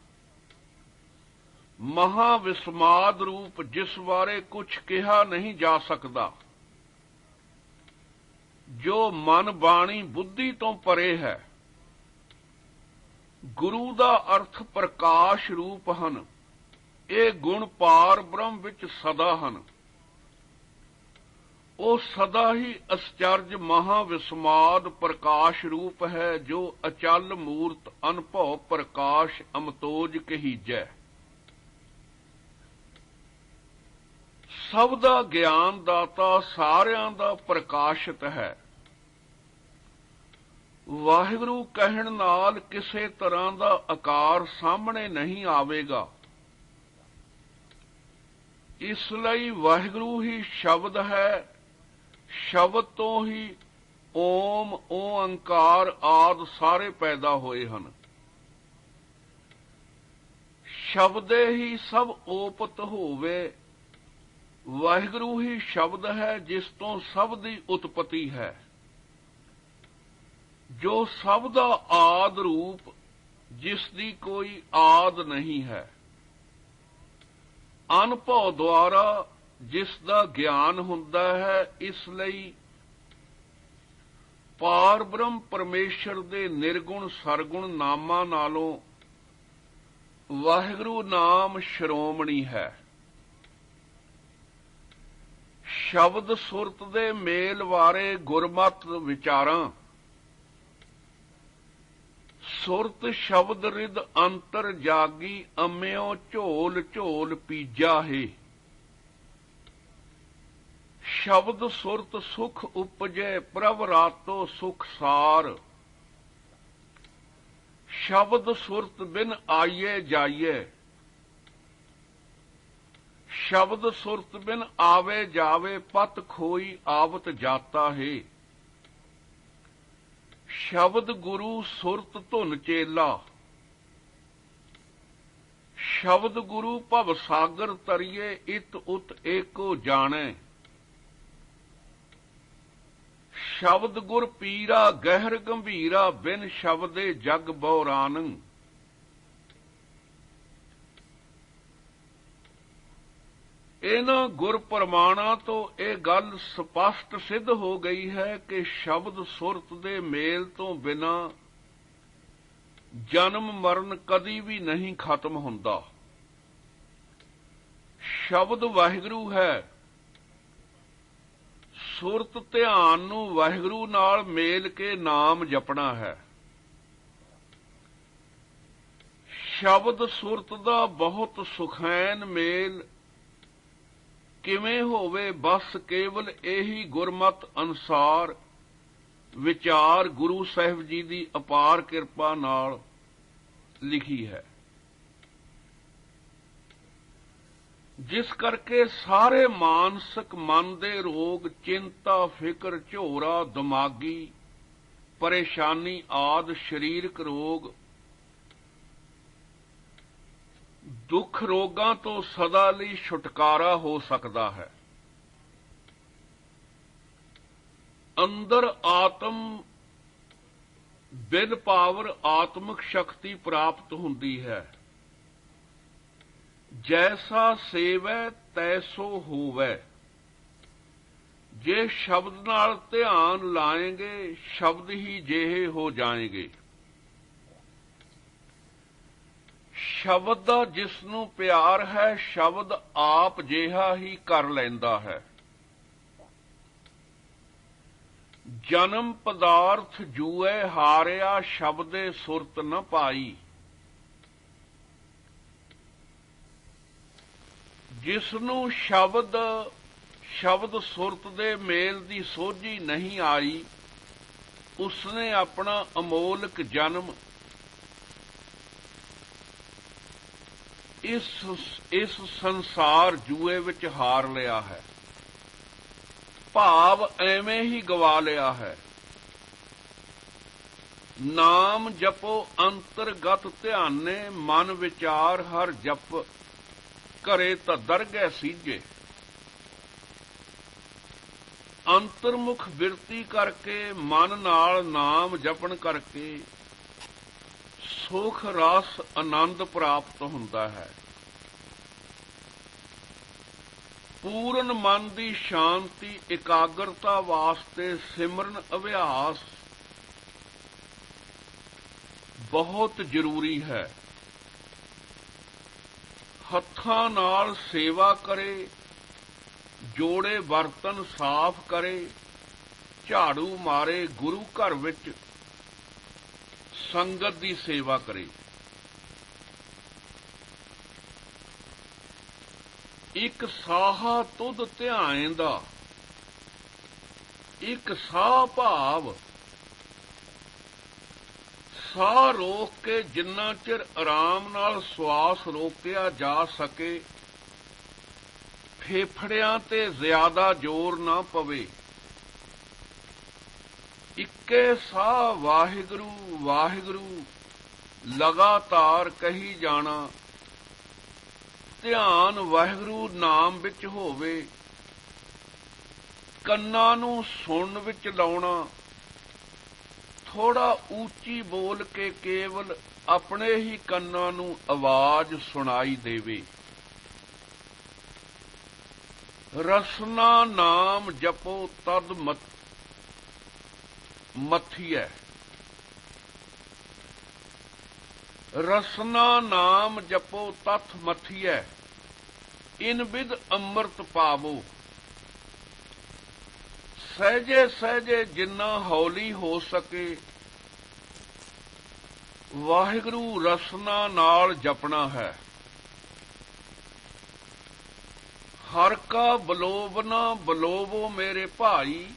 ਮਹਾ ਵਿਸਮਾਦ ਰੂਪ, ਜਿਸ ਬਾਰੇ ਕੁਝ ਕਿਹਾ ਨਹੀਂ ਜਾ ਸਕਦਾ, ਜੋ ਮਨ ਬਾਣੀ ਬੁੱਧੀ ਤੋਂ ਪਰੇ ਹੈ। ਗੁਰੂ ਦਾ ਅਰਥ ਪ੍ਰਕਾਸ਼ ਰੂਪ ਹਨ। ਇਹ ਗੁਣ ਪਾਰ ਬ੍ਰਹਮ ਵਿੱਚ ਸਦਾ ਹਨ। ਉਹ ਸਦਾ ਹੀ ਅਸਚਰਜ ਮਹਾ ਵਿਸਮਾਦ ਪ੍ਰਕਾਸ਼ ਰੂਪ ਹੈ, ਜੋ ਅਚਲ ਮੂਰਤ ਅਨਭਉ ਪ੍ਰਕਾਸ਼ ਅਮਤੋਜ ਕਹੀਜੈ। ਸਭ ਦਾ ਗਿਆਨ ਦਾਤਾ, ਸਾਰਿਆਂ ਦਾ ਪ੍ਰਕਾਸ਼ਿਤ ਹੈ। ਵਾਹਿਗੁਰੂ ਕਹਿਣ ਨਾਲ ਕਿਸੇ ਤਰ੍ਹਾਂ ਦਾ ਆਕਾਰ ਸਾਹਮਣੇ ਨਹੀਂ ਆਵੇਗਾ। ਇਸ ਲਈ ਵਾਹਿਗੁਰੂ ਹੀ ਸ਼ਬਦ ਹੈ। ਸ਼ਬਦ ਤੋਂ ਹੀ ਓਮ ਓੰਕਾਰ ਆਦਿ ਸਾਰੇ ਪੈਦਾ ਹੋਏ ਹਨ। ਸ਼ਬਦੇ ਹੀ ਸਭ ਓਪਤ ਹੋਵੇ। ਵਾਹਿਗੁਰੂ ਹੀ ਸ਼ਬਦ ਹੈ, ਜਿਸ ਤੋਂ ਸਭ ਦੀ ਉਤਪਤੀ ਹੈ, ਜੋ ਸਭ ਦਾ ਆਦ ਰੂਪ, ਜਿਸ ਦੀ ਕੋਈ ਆਦ ਨਹੀਂ ਹੈ। ਅਨਭਉ ਦੁਆਰਾ ਜਿਸ ਦਾ ਗਿਆਨ ਹੁੰਦਾ ਹੈ। ਇਸ ਲਈ ਪਾਰ ਬ੍ਰਹਮ ਪਰਮੇਸ਼ਰ ਦੇ ਨਿਰਗੁਣ ਸਰਗੁਣ ਨਾਮਾਂ ਨਾਲੋਂ ਵਾਹਿਗੁਰੂ ਨਾਮ ਸ਼੍ਰੋਮਣੀ ਹੈ। ਸ਼ਬਦ ਸੁਰਤ ਦੇ ਮੇਲ ਬਾਰੇ ਗੁਰਮਤਿ ਵਿਚਾਰਾਂ। ਸੁਰਤ ਸ਼ਬਦ ਰਿਦ ਅੰਤਰ ਜਾਗੀ, ਅੰਮਿਓ ਝੋਲ ਝੋਲ ਪੀਜਾ ਹੈ। ਸ਼ਬਦ ਸੁਰਤ ਸੁਖ ਉਪਜੈ, ਪ੍ਰਭ ਰਾਤੋ ਸੁਖ ਸਾਰ। ਸ਼ਬਦ ਸੁਰਤ ਬਿਨ ਆਈਏ ਜਾਈਏ, ਸ਼ਬਦ ਸੁਰਤ ਬਿਨ ਆਵੇ ਜਾਵੇ, ਪਤ ਖੋਈ ਆਵਤ ਜਾਤਾ ਹੈ। ਸ਼ਬਦ ਗੁਰੂ ਸੁਰਤ ਧੁਨ ਚੇਲਾ, ਸ਼ਬਦ ਗੁਰੂ ਭਵ ਸਾਗਰ ਤਰੀਏ, ਇਤ ਉਤ ਏਕੋ ਜਾਣੈ। ਸ਼ਬਦ ਗੁਰ ਪੀਰਾ ਗਹਿਰ ਗੰਭੀਰਾ, ਬਿਨ ਸ਼ਬਦੇ ਜਗ ਬਉਰਾਨੰ। ਇਹਨਾਂ ਗੁਰ ਪ੍ਰਮਾਣਾਂ ਤੋਂ ਇਹ ਗੱਲ ਸਪਸ਼ਟ ਸਿੱਧ ਹੋ ਗਈ ਹੈ ਕਿ ਸ਼ਬਦ ਸੁਰਤ ਦੇ ਮੇਲ ਤੋਂ ਬਿਨਾਂ ਜਨਮ ਮਰਨ ਕਦੀ ਵੀ ਨਹੀਂ ਖਤਮ ਹੁੰਦਾ। ਸ਼ਬਦ ਵਾਹਿਗੁਰੂ ਹੈ। ਸੁਰਤ ਧਿਆਨ ਨੂੰ ਵਾਹਿਗੁਰੂ ਨਾਲ ਮੇਲ ਕੇ ਨਾਮ ਜਪਣਾ ਹੈ। ਸ਼ਬਦ ਸੁਰਤ ਦਾ ਬਹੁਤ ਸੁਖੈਨ ਮੇਲ ਕਿਵੇਂ ਹੋਵੇ, ਬਸ ਕੇਵਲ ਇਹੀ ਗੁਰਮਤਿ ਅਨੁਸਾਰ ਵਿਚਾਰ ਗੁਰੂ ਸਾਹਿਬ ਜੀ ਦੀ ਅਪਾਰ ਕਿਰਪਾ ਨਾਲ ਲਿਖੀ ਹੈ, ਜਿਸ ਕਰਕੇ ਸਾਰੇ ਮਾਨਸਿਕ ਮਨ ਦੇ ਰੋਗ, ਚਿੰਤਾ, ਫਿਕਰ, ਝੋਰਾ, ਦਿਮਾਗੀ ਪਰੇਸ਼ਾਨੀ ਆਦਿ ਸਰੀਰਕ ਰੋਗ, ਦੁੱਖ ਰੋਗਾਂ ਤੋਂ ਸਦਾ ਲਈ ਛੁਟਕਾਰਾ ਹੋ ਸਕਦਾ ਹੈ। ਅੰਦਰ ਆਤਮ ਵਿਲ ਪਾਵਰ ਆਤਮਿਕ ਸ਼ਕਤੀ ਪ੍ਰਾਪਤ ਹੁੰਦੀ ਹੈ। ਜੈਸਾ ਸੇਵੈ ਤੈਸੋ ਹੋਵੈ। ਜੇ ਸ਼ਬਦ ਨਾਲ ਧਿਆਨ ਲਾਏਂਗੇ, ਸ਼ਬਦ ਹੀ ਜਿਹੇ ਹੋ ਜਾਏਂਗੇ। ਸ਼ਬਦ ਦਾ ਜਿਸ ਨੂੰ ਪਿਆਰ ਹੈ, ਸ਼ਬਦ ਆਪ ਜਿਹਾ ਹੀ ਕਰ ਲੈਂਦਾ ਹੈ। ਜਨਮ ਪਦਾਰਥ ਜੂਐ ਹਾਰਿਆ, ਸ਼ਬਦੇ ਸੁਰਤ ਨ ਪਾਈ। ਜਿਸ ਨੂੰ ਸ਼ਬਦ ਸੁਰਤ ਦੇ ਮੇਲ ਦੀ ਸੋਝੀ ਨਹੀਂ ਆਈ, ਉਸਨੇ ਆਪਣਾ ਅਮੋਲਕ ਜਨਮ ਇਸ ਸੰਸਾਰ ਜੂਏ ਵਿੱਚ ਹਾਰ ਲਿਆ ਹੈ, ਭਾਵ ਐਵੇਂ ਹੀ ਗਵਾ ਲਿਆ ਹੈ। ਨਾਮ ਜਪੋ ਅੰਤਰਗਤ ਧਿਆਨੇ, ਮਨ ਵਿਚਾਰ ਹਰ ਜਪ ਘਰੇ ਤਾਂ ਦਰਗਹਿ ਸੀਜੇ। ਅੰਤਰਮੁਖ ਬਿਰਤੀ ਕਰਕੇ, ਮਨ ਨਾਲ ਨਾਮ ਜਪਣ ਕਰਕੇ ਸੁਖ ਰਸ ਆਨੰਦ ਪ੍ਰਾਪਤ ਹੁੰਦਾ ਹੈ। ਪੂਰਨ ਮਨ ਦੀ ਸ਼ਾਂਤੀ ਇਕਾਗਰਤਾ ਵਾਸਤੇ ਸਿਮਰਨ ਅਭਿਆਸ ਬਹੁਤ ਜ਼ਰੂਰੀ ਹੈ। ਹੱਥਾਂ ਨਾਲ ਸੇਵਾ ਕਰੇ, ਜੋੜੇ ਬਰਤਨ ਸਾਫ਼ ਕਰੇ, ਝਾੜੂ ਮਾਰੇ, ਗੁਰੂ ਘਰ ਵਿੱਚ ਸੰਗਤ ਦੀ ਸੇਵਾ ਕਰੇ। ਇੱਕ ਸਾਹਾ ਤੁਧ ਧਿਆਏਂਦਾ, ਇੱਕ ਸਾਹ ਭਾਵ ਸਾਹ ਰੋਕ ਕੇ ਜਿੰਨਾ ਚਿਰ ਆਰਾਮ ਨਾਲ ਸਵਾਸ ਰੋਕਿਆ ਜਾ ਸਕੇ, ਫੇਫੜਿਆਂ ਤੇ ਜ਼ਿਆਦਾ ਜ਼ੋਰ ਨਾ ਪਵੇ। ਇੱਕੇ ਸਾਹ ਵਾਹਿਗੁਰੂ ਵਾਹਿਗੁਰੂ ਲਗਾਤਾਰ ਕਹੀ ਜਾਣਾ, ਧਿਆਨ ਵਾਹਿਗੁਰੂ ਨਾਮ ਵਿੱਚ ਹੋਵੇ। ਕੰਨਾਂ ਨੂੰ ਸੁਣਨ ਵਿੱਚ ਲਾਉਣਾ, ਥੋੜਾ ਉੱਚੀ ਬੋਲ ਕੇ ਕੇਵਲ ਆਪਣੇ ਹੀ ਕੰਨਾਂ ਨੂੰ ਆਵਾਜ਼ ਸੁਣਾਈ ਦੇਵੇ। ਰਸਨਾ ਨਾਮ ਜਪੋ ਤਦ ਮਥੀਐ। ਰਸਨਾ ਨਾਮ ਜਪੋ ਤਥ ਮਥੀਐ, ਇਨ ਬਿਦ ਅੰਮ੍ਰਿਤ ਪਾਵੋ। ਸਹਿਜੇ ਸਹਿਜੇ ਜਿੰਨਾ ਹੌਲੀ ਹੋ ਸਕੇ ਵਾਹਿਗੁਰੂ ਰਸਨਾ ਨਾਲ ਜਪਣਾ ਹੈ। ਹਰ ਕਾ ਬਲੋਵਨਾ ਬਲੋਵੋ ਮੇਰੇ ਭਾਈ,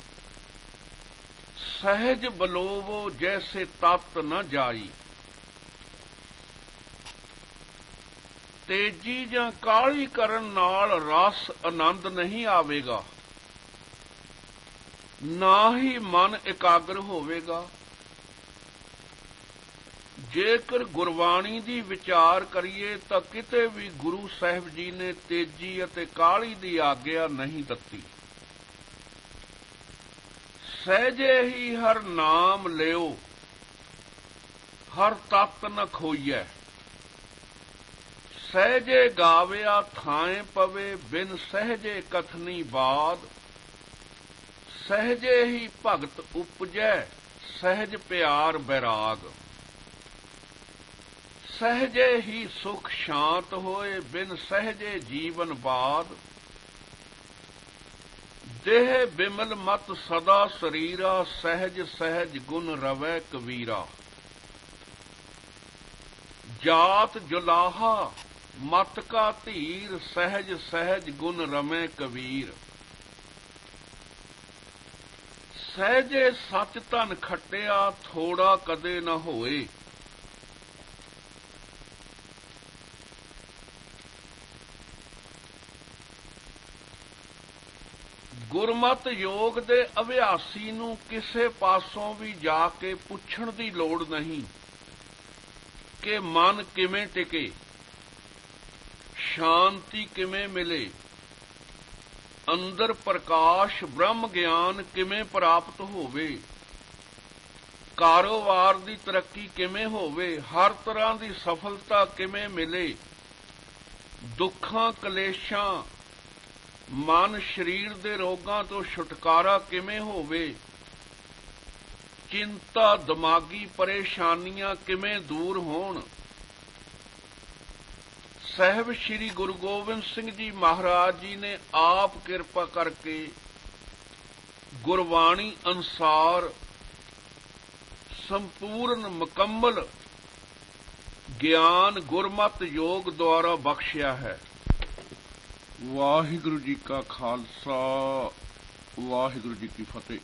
ਸਹਿਜ ਬਲੋਵੋ ਜੈਸੇ ਤਤ ਨ ਜਾਈ। ਤੇਜੀ ਜਾਂ ਕਾਹਲੀ ਕਰਨ ਨਾਲ ਰਸ ਆਨੰਦ ਨਹੀਂ ਆਵੇਗਾ, ਨਾ ਹੀ ਮਨ ਇਕਾਗਰ ਹੋਵੇਗਾ। ਜੇਕਰ ਗੁਰਬਾਣੀ ਦੀ ਵਿਚਾਰ ਕਰੀਏ ਤਾਂ ਕਿਤੇ ਵੀ ਗੁਰੂ ਸਾਹਿਬ ਜੀ ਨੇ ਤੇਜੀ ਅਤੇ ਕਾਹਲੀ ਦੀ ਆਗਿਆ ਨਹੀਂ ਦਿੱਤੀ। ਸਹਿਜੇ ਹੀ ਹਰ ਨਾਮ ਲਿਓ, ਹਰ ਤਤ ਨ ਖੋਈਐ। ਸਹਿਜੇ ਗਾਵਿਆ ਥਾਏ ਪਵੇ, ਬਿਨ ਸਹਿਜੇ ਕਥਨੀ ਬਾਦ। ਸਹਿਜੇ ਹੀ ਭਗਤ ਉਪਜੈ, ਸਹਿਜ ਪਿਆਰ ਬੈਰਾਗ। सहजे ही सुख शांत होए, बिन सहजे जीवन बाद। देह बिमल मत सदा शरीरा, सहज सहज गुण रवै कबीरा। जात जुलाहा मत का धीर, सहज सहज गुण रमै कबीर। सहजे सच धन खटिया, थोड़ा कदे न होए। ਗੁਰਮਤ ਯੋਗ ਦੇ ਅਭਿਆਸੀ ਨੂੰ ਕਿਸੇ ਪਾਸੋਂ ਵੀ ਜਾ ਕੇ ਪੁੱਛਣ ਦੀ ਲੋੜ ਨਹੀਂ ਕਿ ਮਨ ਕਿਵੇਂ ਟਿਕੇ, ਸ਼ਾਂਤੀ ਕਿਵੇਂ ਮਿਲੇ, ਅੰਦਰ ਪ੍ਰਕਾਸ਼ ਬ੍ਰਹਮ ਗਿਆਨ ਕਿਵੇਂ ਪ੍ਰਾਪਤ ਹੋਵੇ, ਕਾਰੋਬਾਰ ਦੀ ਤਰੱਕੀ ਕਿਵੇਂ ਹੋਵੇ, ਹਰ ਤਰ੍ਹਾਂ ਦੀ ਸਫਲਤਾ ਕਿਵੇਂ ਮਿਲੇ, ਦੁੱਖਾਂ ਕਲੇਸ਼ਾਂ ਮਨ ਸਰੀਰ ਦੇ ਰੋਗਾਂ ਤੋਂ ਛੁਟਕਾਰਾ ਕਿਵੇਂ ਹੋਵੇ, ਚਿੰਤਾ ਦਿਮਾਗੀ ਪਰੇਸ਼ਾਨੀਆਂ ਕਿਵੇਂ ਦੂਰ ਹੋਣ। ਸਾਹਿਬ ਸ੍ਰੀ ਗੁਰੂ ਗੋਬਿੰਦ ਸਿੰਘ ਜੀ ਮਹਾਰਾਜ ਜੀ ਨੇ ਆਪ ਕਿਰਪਾ ਕਰਕੇ ਗੁਰਬਾਣੀ ਅਨੁਸਾਰ ਸੰਪੂਰਨ ਮੁਕੰਮਲ ਗਿਆਨ ਗੁਰਮਤਿ ਯੋਗ ਦੁਆਰਾ ਬਖਸ਼ਿਆ ਹੈ। ਵਾਹਿਗੁਰੂ ਜੀ ਕਾ ਖਾਲਸਾ, ਵਾਹਿਗੁਰੂ ਜੀ ਕੀ ਫਤਿਹ।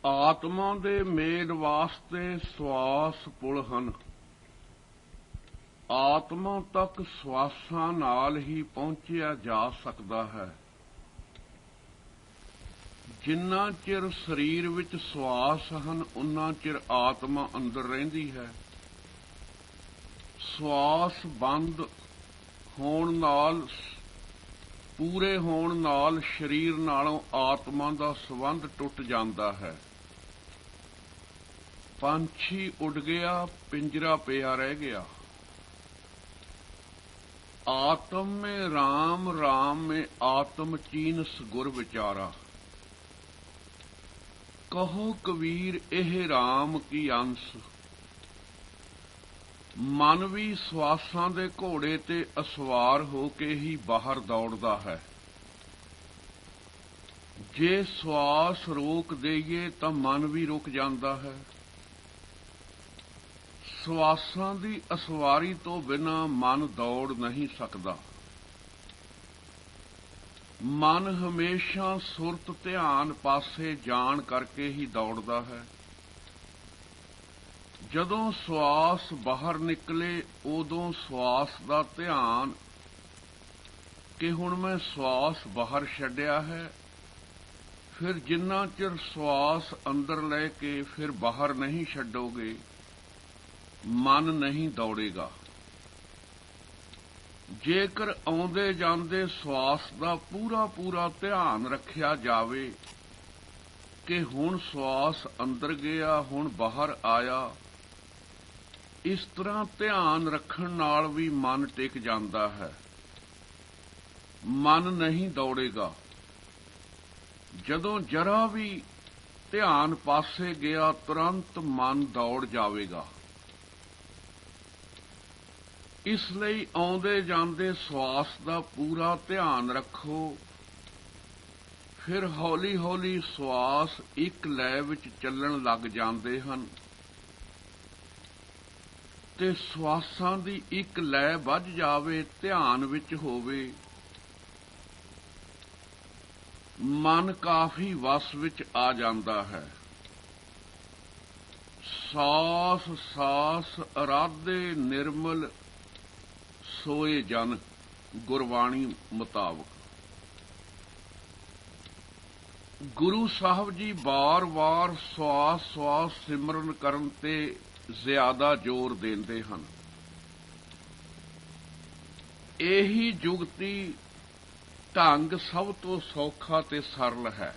ਆਤਮਾ ਦੇ ਮੇਲ ਵਾਸਤੇ ਸਵਾਸ ਪੁਲ ਹਨ। ਆਤਮਾ ਤੱਕ ਸਵਾਸਾਂ ਨਾਲ ਹੀ ਪਹੁੰਚਿਆ ਜਾ ਸਕਦਾ ਹੈ। ਜਿੰਨਾ ਚਿਰ ਸਰੀਰ ਵਿੱਚ ਸਵਾਸ ਹਨ, ਉਨਾ ਚਿਰ ਆਤਮਾ ਅੰਦਰ ਰਹਿੰਦੀ ਹੈ। ਸਵਾਸ ਬੰਦ ਹੋਣ ਨਾਲ, ਪੂਰੇ ਹੋਣ ਨਾਲ ਸਰੀਰ ਨਾਲੋਂ ਆਤਮਾ ਦਾ ਸੰਬੰਧ ਟੁੱਟ ਜਾਂਦਾ ਹੈ। ਪੰਛੀ ਉੱਡ ਗਿਆ, ਪਿੰਜਰਾ ਪਿਆ ਰਹਿ ਗਿਆ। ਆਤਮ में राम, राम में आत्म चीनस गुर विचारा। कहो कबीर एह राम की अंश। ਮਨ ਵੀ ਸਵਾਸਾਂ ਦੇ ਘੋੜੇ ਤੇ ਅਸਵਾਰ ਹੋ ਕੇ ਹੀ ਬਾਹਰ ਦੌੜਦਾ ਹੈ। ਜੇ ਸਵਾਸ ਰੋਕ ਦੇਈਏ ਤਾਂ ਮਨ ਵੀ ਰੁਕ ਜਾਂਦਾ ਹੈ। ਸਵਾਸਾਂ ਦੀ ਅਸਵਾਰੀ ਤੋਂ ਬਿਨਾਂ ਮਨ ਦੌੜ ਨਹੀਂ ਸਕਦਾ। ਮਨ ਹਮੇਸ਼ਾ ਸੁਰਤ ਧਿਆਨ ਪਾਸੇ ਜਾਣ ਕਰਕੇ ਹੀ ਦੌੜਦਾ ਹੈ। ਜਦੋਂ ਸਵਾਸ ਬਾਹਰ ਨਿਕਲੇ, ਉਦੋਂ ਸਵਾਸ ਦਾ ਧਿਆਨ ਕਿ ਹੁਣ ਮੈਂ ਸਵਾਸ ਬਾਹਰ ਛੱਡਿਆ ਹੈ। ਫਿਰ ਜਿੰਨਾ ਚਿਰ ਸਵਾਸ ਅੰਦਰ ਲੈ ਕੇ ਫਿਰ ਬਾਹਰ ਨਹੀਂ ਛੱਡੋਗੇ, ਮਨ ਨਹੀਂ ਦੌੜੇਗਾ। ਜੇਕਰ ਆਉਂਦੇ ਜਾਂਦੇ ਸਵਾਸ ਦਾ ਪੂਰਾ ਪੂਰਾ ਧਿਆਨ ਰੱਖਿਆ ਜਾਵੇ ਕਿ ਹੁਣ ਸਵਾਸ ਅੰਦਰ ਗਿਆ, ਹੁਣ ਬਾਹਰ ਆਇਆ, ਇਸ ਤਰ੍ਹਾਂ ਧਿਆਨ ਰੱਖਣ ਨਾਲ ਵੀ ਮਨ ਟਿਕ ਜਾਂਦਾ ਹੈ। ਮਨ ਨਹੀਂ ਦੌੜੇਗਾ। ਜਦੋਂ ਜਰਾ ਵੀ ਧਿਆਨ ਪਾਸੇ ਗਿਆ, ਤੁਰੰਤ ਮਨ ਦੌੜ ਜਾਵੇਗਾ। ਇਸ ਲਈ ਆਉਂਦੇ ਜਾਂਦੇ ਸਵਾਸ ਦਾ ਪੂਰਾ ਧਿਆਨ ਰੱਖੋ। ਫਿਰ ਹੌਲੀ ਹੌਲੀ ਸਵਾਸ ਇੱਕ ਲੈ ਵਿੱਚ ਚੱਲਣ ਲੱਗ ਜਾਂਦੇ ਹਨ ਤੇ ਸਵਾਸਾਂ ਦੀ ਇੱਕ ਲੈ ਵੱਜ ਜਾਵੇ, ਧਿਆਨ ਵਿੱਚ ਹੋਵੇ, ਮਨ ਕਾਫੀ ਵਸ ਵਿੱਚ ਆ ਜਾਂਦਾ ਹੈ। ਸਾਸ ਸਾਸ ਅਰਾਧੇ ਨਿਰਮਲ ਸੋਏ ਜਨ, ਗੁਰਬਾਣੀ ਮੁਤਾਬਕ। ਗੁਰੂ ਸਾਹਿਬ ਜੀ ਵਾਰ-ਵਾਰ ਸਵਾਸ ਸਵਾਸ ਸਿਮਰਨ ਕਰਨ ਤੇ ਜ਼ਿਆਦਾ ਜ਼ੋਰ ਦਿੰਦੇ ਹਨ। ਇਹੀ ਜੁਗਤੀ ਢੰਗ ਸਭ ਤੋਂ ਸੌਖਾ ਤੇ ਸਰਲ ਹੈ।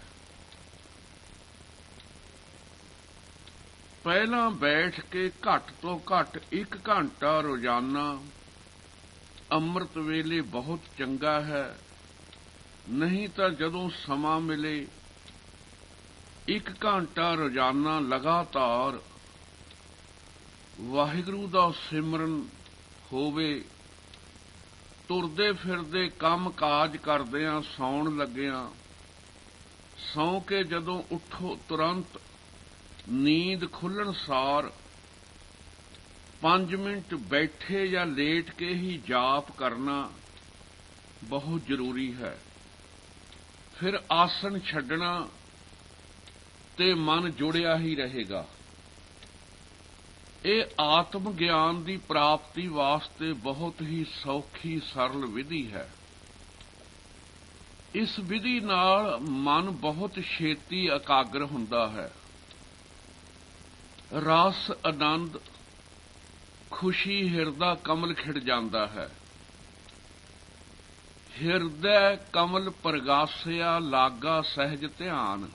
ਪਹਿਲਾਂ ਬੈਠ ਕੇ ਘੱਟ ਤੋਂ ਘੱਟ 1 ਘੰਟਾ ਰੋਜ਼ਾਨਾ ਅੰਮ੍ਰਿਤ ਵੇਲੇ ਬਹੁਤ ਚੰਗਾ ਹੈ। ਨਹੀਂ ਤਾਂ ਜਦੋਂ ਸਮਾਂ ਮਿਲੇ 1 ਘੰਟਾ ਰੋਜ਼ਾਨਾ ਲਗਾਤਾਰ ਵਾਹਿਗੁਰੂ ਦਾ ਸਿਮਰਨ ਹੋਵੇ। ਤੁਰਦੇ ਫਿਰਦੇ ਕੰਮ ਕਾਜ ਕਰਦਿਆਂ, ਸੌਣ ਲੱਗਿਆਂ, ਸੌਂ ਕੇ ਜਦੋਂ ਉੱਠੋ ਤੁਰੰਤ ਨੀਂਦ ਖੁੱਲਣ ਸਾਰ 5 ਮਿੰਟ ਬੈਠੇ ਜਾਂ ਲੇਟ ਕੇ ਹੀ ਜਾਪ ਕਰਨਾ ਬਹੁਤ ਜ਼ਰੂਰੀ ਹੈ। ਫਿਰ ਆਸਣ ਛੱਡਣਾ ਤੇ ਮਨ ਜੁੜਿਆ ਹੀ ਰਹੇਗਾ। ਇਹ ਆਤਮ ਗਿਆਨ ਦੀ ਪ੍ਰਾਪਤੀ ਵਾਸਤੇ ਬਹੁਤ ਹੀ ਸੌਖੀ ਸਰਲ ਵਿਧੀ ਹੈ। ਇਸ ਵਿਧੀ ਨਾਲ ਮਨ ਬਹੁਤ ਛੇਤੀ ਇਕਾਗਰ ਹੁੰਦਾ ਹੈ। ਰਸ ਆਨੰਦ ਖੁਸ਼ੀ ਹਿਰਦਾ ਕਮਲ ਖਿੜ ਜਾਂਦਾ ਹੈ। ਹਿਰਦੈ ਕਮਲ ਪ੍ਰਗਾਸਿਆ ਲਾਗਾ ਸਹਿਜ ਧਿਆਨ।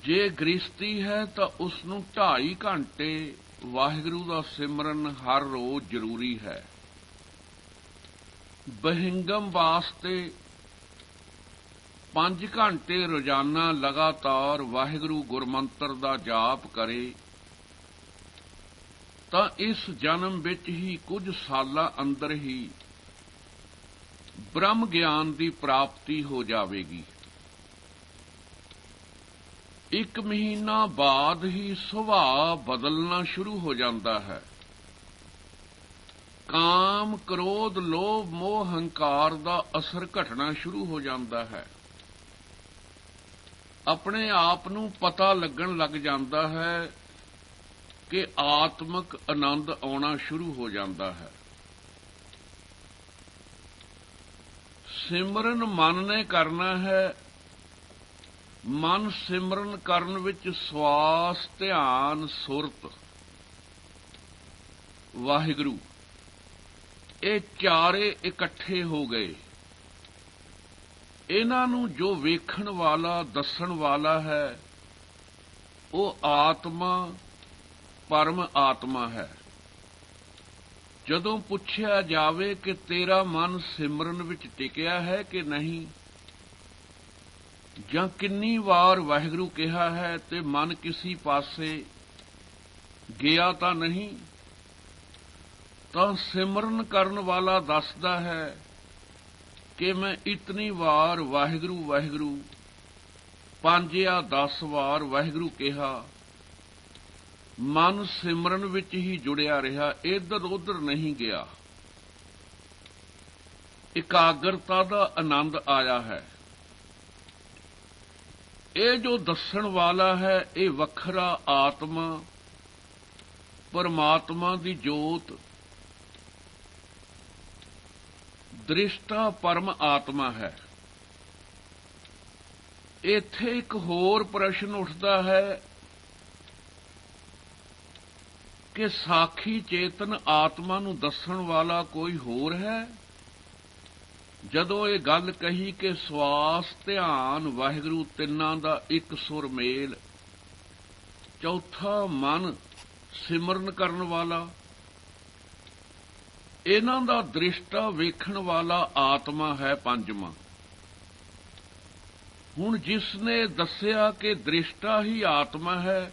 ਜੇ ਗ੍ਰਸਤੀ ਹੈ ਤਾਂ ਉਸ ਨੂੰ 2.5 ਘੰਟੇ ਵਾਹਿਗੁਰੂ ਦਾ ਸਿਮਰਨ ਹਰ ਰੋਜ਼ ਜ਼ਰੂਰੀ ਹੈ। ਬਹਿੰਗਮ ਵਾਸਤੇ 5 ਘੰਟੇ ਰੋਜ਼ਾਨਾ ਲਗਾਤਾਰ ਵਾਹਿਗੁਰੂ ਗੁਰਮੰਤਰ ਦਾ ਜਾਪ ਕਰੇ ਤਾਂ ਇਸ ਜਨਮ ਵਿੱਚ ਹੀ ਕੁਝ ਸਾਲਾਂ ਅੰਦਰ ਹੀ ਬ੍ਰਹਮ ਗਿਆਨ ਦੀ ਪ੍ਰਾਪਤੀ ਹੋ ਜਾਵੇਗੀ। 1 ਮਹੀਨਾ ਬਾਅਦ ਹੀ ਸੁਭਾਅ ਬਦਲਣਾ ਸ਼ੁਰੂ ਹੋ ਜਾਂਦਾ ਹੈ। ਕਾਮ ਕ੍ਰੋਧ ਲੋਭ ਮੋਹ ਹੰਕਾਰ ਦਾ ਅਸਰ ਘਟਣਾ ਸ਼ੁਰੂ ਹੋ ਜਾਂਦਾ ਹੈ। ਆਪਣੇ ਆਪ ਨੂੰ ਪਤਾ ਲੱਗਣ ਲੱਗ ਜਾਂਦਾ ਹੈ ਕਿ ਆਤਮਿਕ ਆਨੰਦ ਆਉਣਾ ਸ਼ੁਰੂ ਹੋ ਜਾਂਦਾ ਹੈ। ਸਿਮਰਨ ਮਨ ਨੇ ਕਰਨਾ ਹੈ। ਮਨ ਸਿਮਰਨ ਕਰਨ ਵਿੱਚ ਸਵਾਸ ਧਿਆਨ ਸੁਰਤ ਵਾਹਿਗੁਰੂ ਇਹ ਚਾਰੇ ਇਕੱਠੇ ਹੋ ਗਏ। ਇਹਨਾਂ ਨੂੰ ਜੋ ਵੇਖਣ ਵਾਲਾ ਦੱਸਣ ਵਾਲਾ ਹੈ ਉਹ ਆਤਮਾ ਪਰਮ ਆਤਮਾ ਹੈ। ਜਦੋਂ ਪੁੱਛਿਆ ਜਾਵੇ ਕਿ ਤੇਰਾ ਮਨ ਸਿਮਰਨ ਵਿੱਚ ਟਿਕਿਆ ਹੈ ਕਿ ਨਹੀਂ, ਜਾਂ ਕਿੰਨੀ ਵਾਰ ਵਾਹਿਗੁਰੂ ਕਿਹਾ ਹੈ ਤੇ ਮਨ ਕਿਸੇ ਪਾਸੇ ਗਿਆ ਤਾਂ ਨਹੀਂ, ਤਾਂ ਸਿਮਰਨ ਕਰਨ ਵਾਲਾ ਦੱਸਦਾ ਹੈ ਕਿ ਮੈਂ ਇਤਨੀ ਵਾਰ ਵਾਹਿਗੁਰੂ ਵਾਹਿਗੁਰੂ 5 ਜਾਂ 10 ਵਾਰ ਵਾਹਿਗੁਰੂ ਕਿਹਾ। ਮਨ ਸਿਮਰਨ ਵਿੱਚ ਹੀ ਜੁੜਿਆ ਰਿਹਾ, ਇੱਧਰ ਉੱਧਰ ਨਹੀਂ ਗਿਆ। ਇਕਾਗਰਤਾ ਦਾ ਆਨੰਦ ਆਇਆ ਹੈ। ਇਹ ਜੋ ਦੱਸਣ ਵਾਲਾ ਹੈ ਇਹ ਵੱਖਰਾ ਆਤਮਾ ਪਰਮਾਤਮਾ ਦੀ ਜੋਤ ਦ੍ਰਿਸ਼ਟਾ ਪਰਮ ਆਤਮਾ ਹੈ। ਇੱਥੇ ਇੱਕ ਹੋਰ ਪ੍ਰਸ਼ਨ ਉੱਠਦਾ ਹੈ ਕਿ ਸਾਖੀ ਚੇਤਨ ਆਤਮਾ ਨੂੰ ਦੱਸਣ ਵਾਲਾ ਕੋਈ ਹੋਰ ਹੈ। ਜਦੋਂ ਇਹ ਗੱਲ ਕਹੀ ਕਿ ਸਵਾਸ ਧਿਆਨ ਵਾਹਿਗੁਰੂ ਤਿੰਨਾਂ ਦਾ ਇੱਕ ਸੁਰ ਮੇਲ, ਚੌਥਾ ਮਨ ਸਿਮਰਨ ਕਰਨ ਵਾਲਾ, ਇਹਨਾਂ ਦਾ ਦ੍ਰਿਸ਼ਟਾ ਵੇਖਣ ਵਾਲਾ ਆਤਮਾ ਹੈ ਪੰਜਵਾਂ। ਹੁਣ ਜਿਸ ਨੇ ਦੱਸਿਆ ਕਿ ਦ੍ਰਿਸ਼ਟਾ ਹੀ ਆਤਮਾ ਹੈ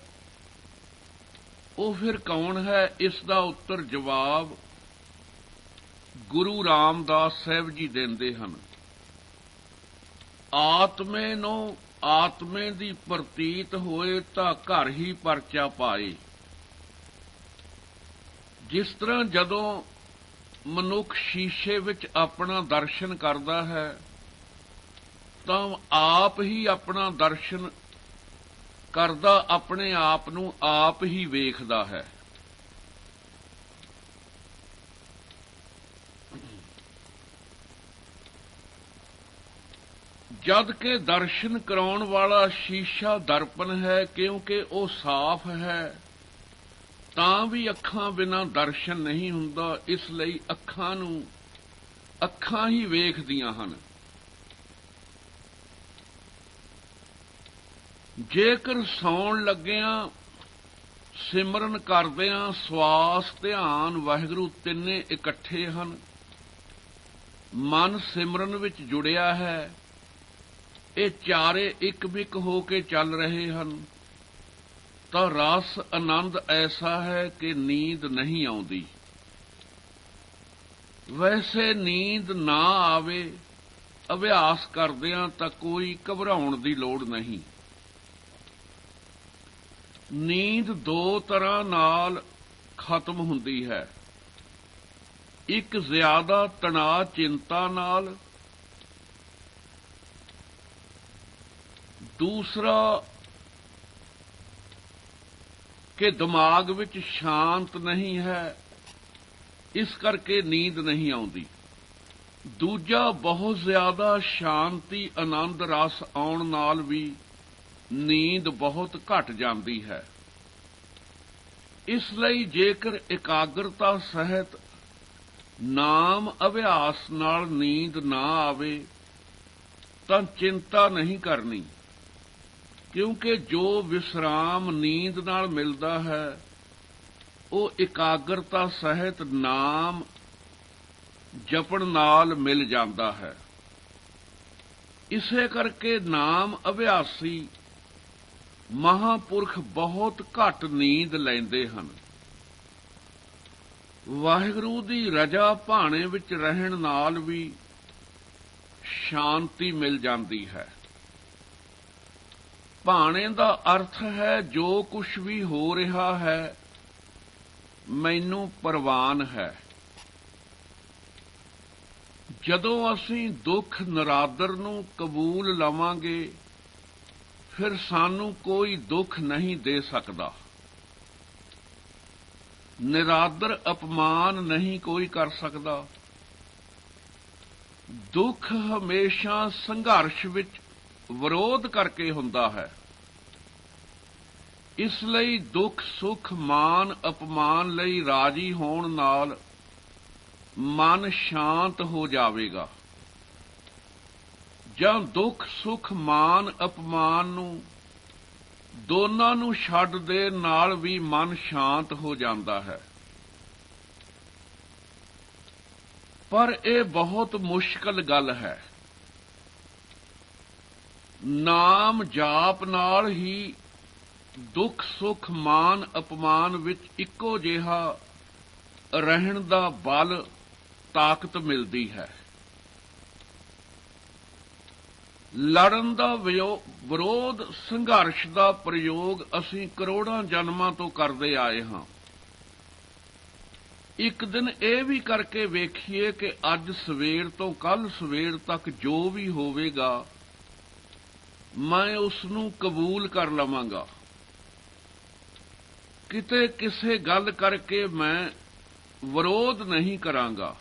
ਉਹ ਫਿਰ ਕੌਣ ਹੈ? ਇਸ ਦਾ ਉੱਤਰ ਜਵਾਬ ਗੁਰੂ ਰਾਮਦਾਸ ਸਾਹਿਬ ਜੀ ਦਿੰਦੇ ਹਨ। ਆਤਮੇ ਨੂੰ ਆਤਮੇ ਦੀ ਪ੍ਰਤੀਤ ਹੋਏ ਤਾਂ ਘਰ ਹੀ ਪਰਚਾ ਪਾਏ। ਜਿਸ ਤਰ੍ਹਾਂ ਜਦੋਂ ਮਨੁੱਖ ਸ਼ੀਸ਼ੇ ਵਿੱਚ ਆਪਣਾ ਦਰਸ਼ਨ ਕਰਦਾ ਹੈ ਤਾਂ ਆਪ ਹੀ ਆਪਣਾ ਦਰਸ਼ਨ ਕਰਦਾ, ਆਪਣੇ ਆਪ ਨੂੰ ਆਪ ਹੀ ਵੇਖਦਾ ਹੈ। ਜਦ ਕਿ ਦਰਸ਼ਨ ਕਰਾਉਣ ਵਾਲਾ ਸ਼ੀਸ਼ਾ ਦਰਪਣ ਹੈ, ਕਿਉਂਕਿ ਉਹ ਸਾਫ਼ ਹੈ, ਤਾਂ ਵੀ ਅੱਖਾਂ ਬਿਨਾਂ ਦਰਸ਼ਨ ਨਹੀਂ ਹੁੰਦਾ। ਇਸ ਲਈ ਅੱਖਾਂ ਨੂੰ ਅੱਖਾਂ ਹੀ ਵੇਖਦੀਆਂ ਹਨ। ਜੇਕਰ ਸੌਣ ਲੱਗਿਆਂ ਸਿਮਰਨ ਕਰਦਿਆਂ ਸਵਾਸ ਧਿਆਨ ਵਾਹਿਗੁਰੂ ਤਿੰਨੇ ਇਕੱਠੇ ਹਨ, ਮਨ ਸਿਮਰਨ ਵਿੱਚ ਜੁੜਿਆ ਹੈ, ਇਹ ਚਾਰੇ ਇੱਕ ਬਿਕ ਹੋ ਕੇ ਚੱਲ ਰਹੇ ਹਨ ਤਾਂ ਰਸ ਆਨੰਦ ਐਸਾ ਹੈ ਕਿ ਨੀਂਦ ਨਹੀਂ ਆਉਂਦੀ। ਵੈਸੇ ਨੀਂਦ ਨਾ ਆਵੇ ਅਭਿਆਸ ਕਰਦਿਆਂ ਤਾਂ ਕੋਈ ਘਬਰਾਉਣ ਦੀ ਲੋੜ ਨਹੀਂ। ਨੀਂਦ ਦੋ ਤਰ੍ਹਾਂ ਨਾਲ ਖਤਮ ਹੁੰਦੀ ਹੈ, ਇੱਕ ਜ਼ਿਆਦਾ ਤਣਾਅ ਚਿੰਤਾ ਨਾਲ, ਦੂਸਰਾ ਕਿ ਦਿਮਾਗ ਵਿੱਚ ਸ਼ਾਂਤ ਨਹੀਂ ਹੈ, ਇਸ ਕਰਕੇ ਨੀਂਦ ਨਹੀਂ ਆਉਂਦੀ। ਦੂਜਾ ਬਹੁਤ ਜ਼ਿਆਦਾ ਸ਼ਾਂਤੀ ਆਨੰਦ ਰਸ ਆਉਣ ਨਾਲ ਵੀ ਨੀਂਦ ਬਹੁਤ ਘਟ ਜਾਂਦੀ ਹੈ। ਇਸ ਲਈ ਜੇਕਰ ਇਕਾਗਰਤਾ ਸਹਿਤ ਨਾਮ ਅਭਿਆਸ ਨਾਲ ਨੀਂਦ ਨਾ ਆਵੇ ਤਾਂ ਚਿੰਤਾ ਨਹੀਂ ਕਰਨੀ, ਕਿਉਂਕਿ ਜੋ ਵਿਸਰਾਮ ਨੀਂਦ ਨਾਲ ਮਿਲਦਾ ਹੈ ਉਹ ਇਕਾਗਰਤਾ ਸਹਿਤ ਨਾਮ ਜਪਣ ਨਾਲ ਮਿਲ ਜਾਂਦਾ ਹੈ। ਇਸੇ ਕਰਕੇ ਨਾਮ ਅਭਿਆਸੀ ਮਹਾਂਪੁਰਖ ਬਹੁਤ ਘੱਟ ਨੀਂਦ ਲੈਂਦੇ ਹਨ। ਵਾਹਿਗੁਰੂ ਦੀ ਰਜ਼ਾ ਭਾਣੇ ਵਿੱਚ ਰਹਿਣ ਨਾਲ ਵੀ ਸ਼ਾਂਤੀ ਮਿਲ ਜਾਂਦੀ ਹੈ। ਭਾਣੇ ਦਾ ਅਰਥ ਹੈ ਜੋ ਕੁਝ ਵੀ ਹੋ ਰਿਹਾ ਹੈ ਮੈਨੂੰ ਪ੍ਰਵਾਨ ਹੈ। ਜਦੋਂ ਅਸੀਂ ਦੁੱਖ ਨਿਰਾਦਰ ਨੂੰ ਕਬੂਲ ਲਵਾਂਗੇ ਫਿਰ ਸਾਨੂੰ ਕੋਈ ਦੁੱਖ ਨਹੀਂ ਦੇ ਸਕਦਾ। ਨਿਰਾਦਰ ਅਪਮਾਨ ਨਹੀਂ ਕੋਈ ਕਰ ਸਕਦਾ। ਦੁੱਖ ਹਮੇਸ਼ਾ ਸੰਘਰਸ਼ ਵਿੱਚ ਵਿਰੋਧ ਕਰਕੇ ਹੁੰਦਾ ਹੈ। ਇਸ ਲਈ ਦੁੱਖ ਸੁੱਖ ਮਾਨ ਅਪਮਾਨ ਲਈ ਰਾਜੀ ਹੋਣ ਨਾਲ ਮਨ ਸ਼ਾਂਤ ਹੋ ਜਾਵੇਗਾ। ਜਾਂ ਦੁੱਖ ਸੁੱਖ ਮਾਨ ਅਪਮਾਨ ਨੂੰ ਦੋਨਾਂ ਨੂੰ ਛੱਡ ਦੇਣ ਨਾਲ ਵੀ ਮਨ ਸ਼ਾਂਤ ਹੋ ਜਾਂਦਾ ਹੈ। ਪਰ ਇਹ ਬਹੁਤ ਮੁਸ਼ਕਲ ਗੱਲ ਹੈ। ਨਾਮ ਜਾਪ ਨਾਲ ਹੀ ਦੁੱਖ ਸੁੱਖ ਮਾਨ ਅਪਮਾਨ ਵਿੱਚ ਇੱਕੋ ਜਿਹਾ ਰਹਿਣ ਦਾ ਬਲ ਤਾਕਤ ਮਿਲਦੀ ਹੈ। ਲੜਨ ਦਾ ਵਿਰੋਧ ਸੰਘਰਸ਼ ਦਾ ਪ੍ਰਯੋਗ ਅਸੀਂ ਕਰੋੜਾਂ ਜਨਮਾਂ ਤੋਂ ਕਰਦੇ ਆਏ ਹਾਂ। ਇੱਕ ਦਿਨ ਇਹ ਵੀ ਕਰਕੇ ਵੇਖੀਏ ਕਿ ਅੱਜ ਸਵੇਰ ਤੋਂ ਕੱਲ ਸਵੇਰ ਤੱਕ ਜੋ ਵੀ ਹੋਵੇਗਾ ਮੈਂ ਉਸ ਨੂੰ ਕਬੂਲ ਕਰ ਲਵਾਂਗਾ। ਕਿਤੇ ਕਿਸੇ ਗੱਲ ਕਰਕੇ ਮੈਂ ਵਿਰੋਧ ਨਹੀਂ ਕਰਾਂਗਾ।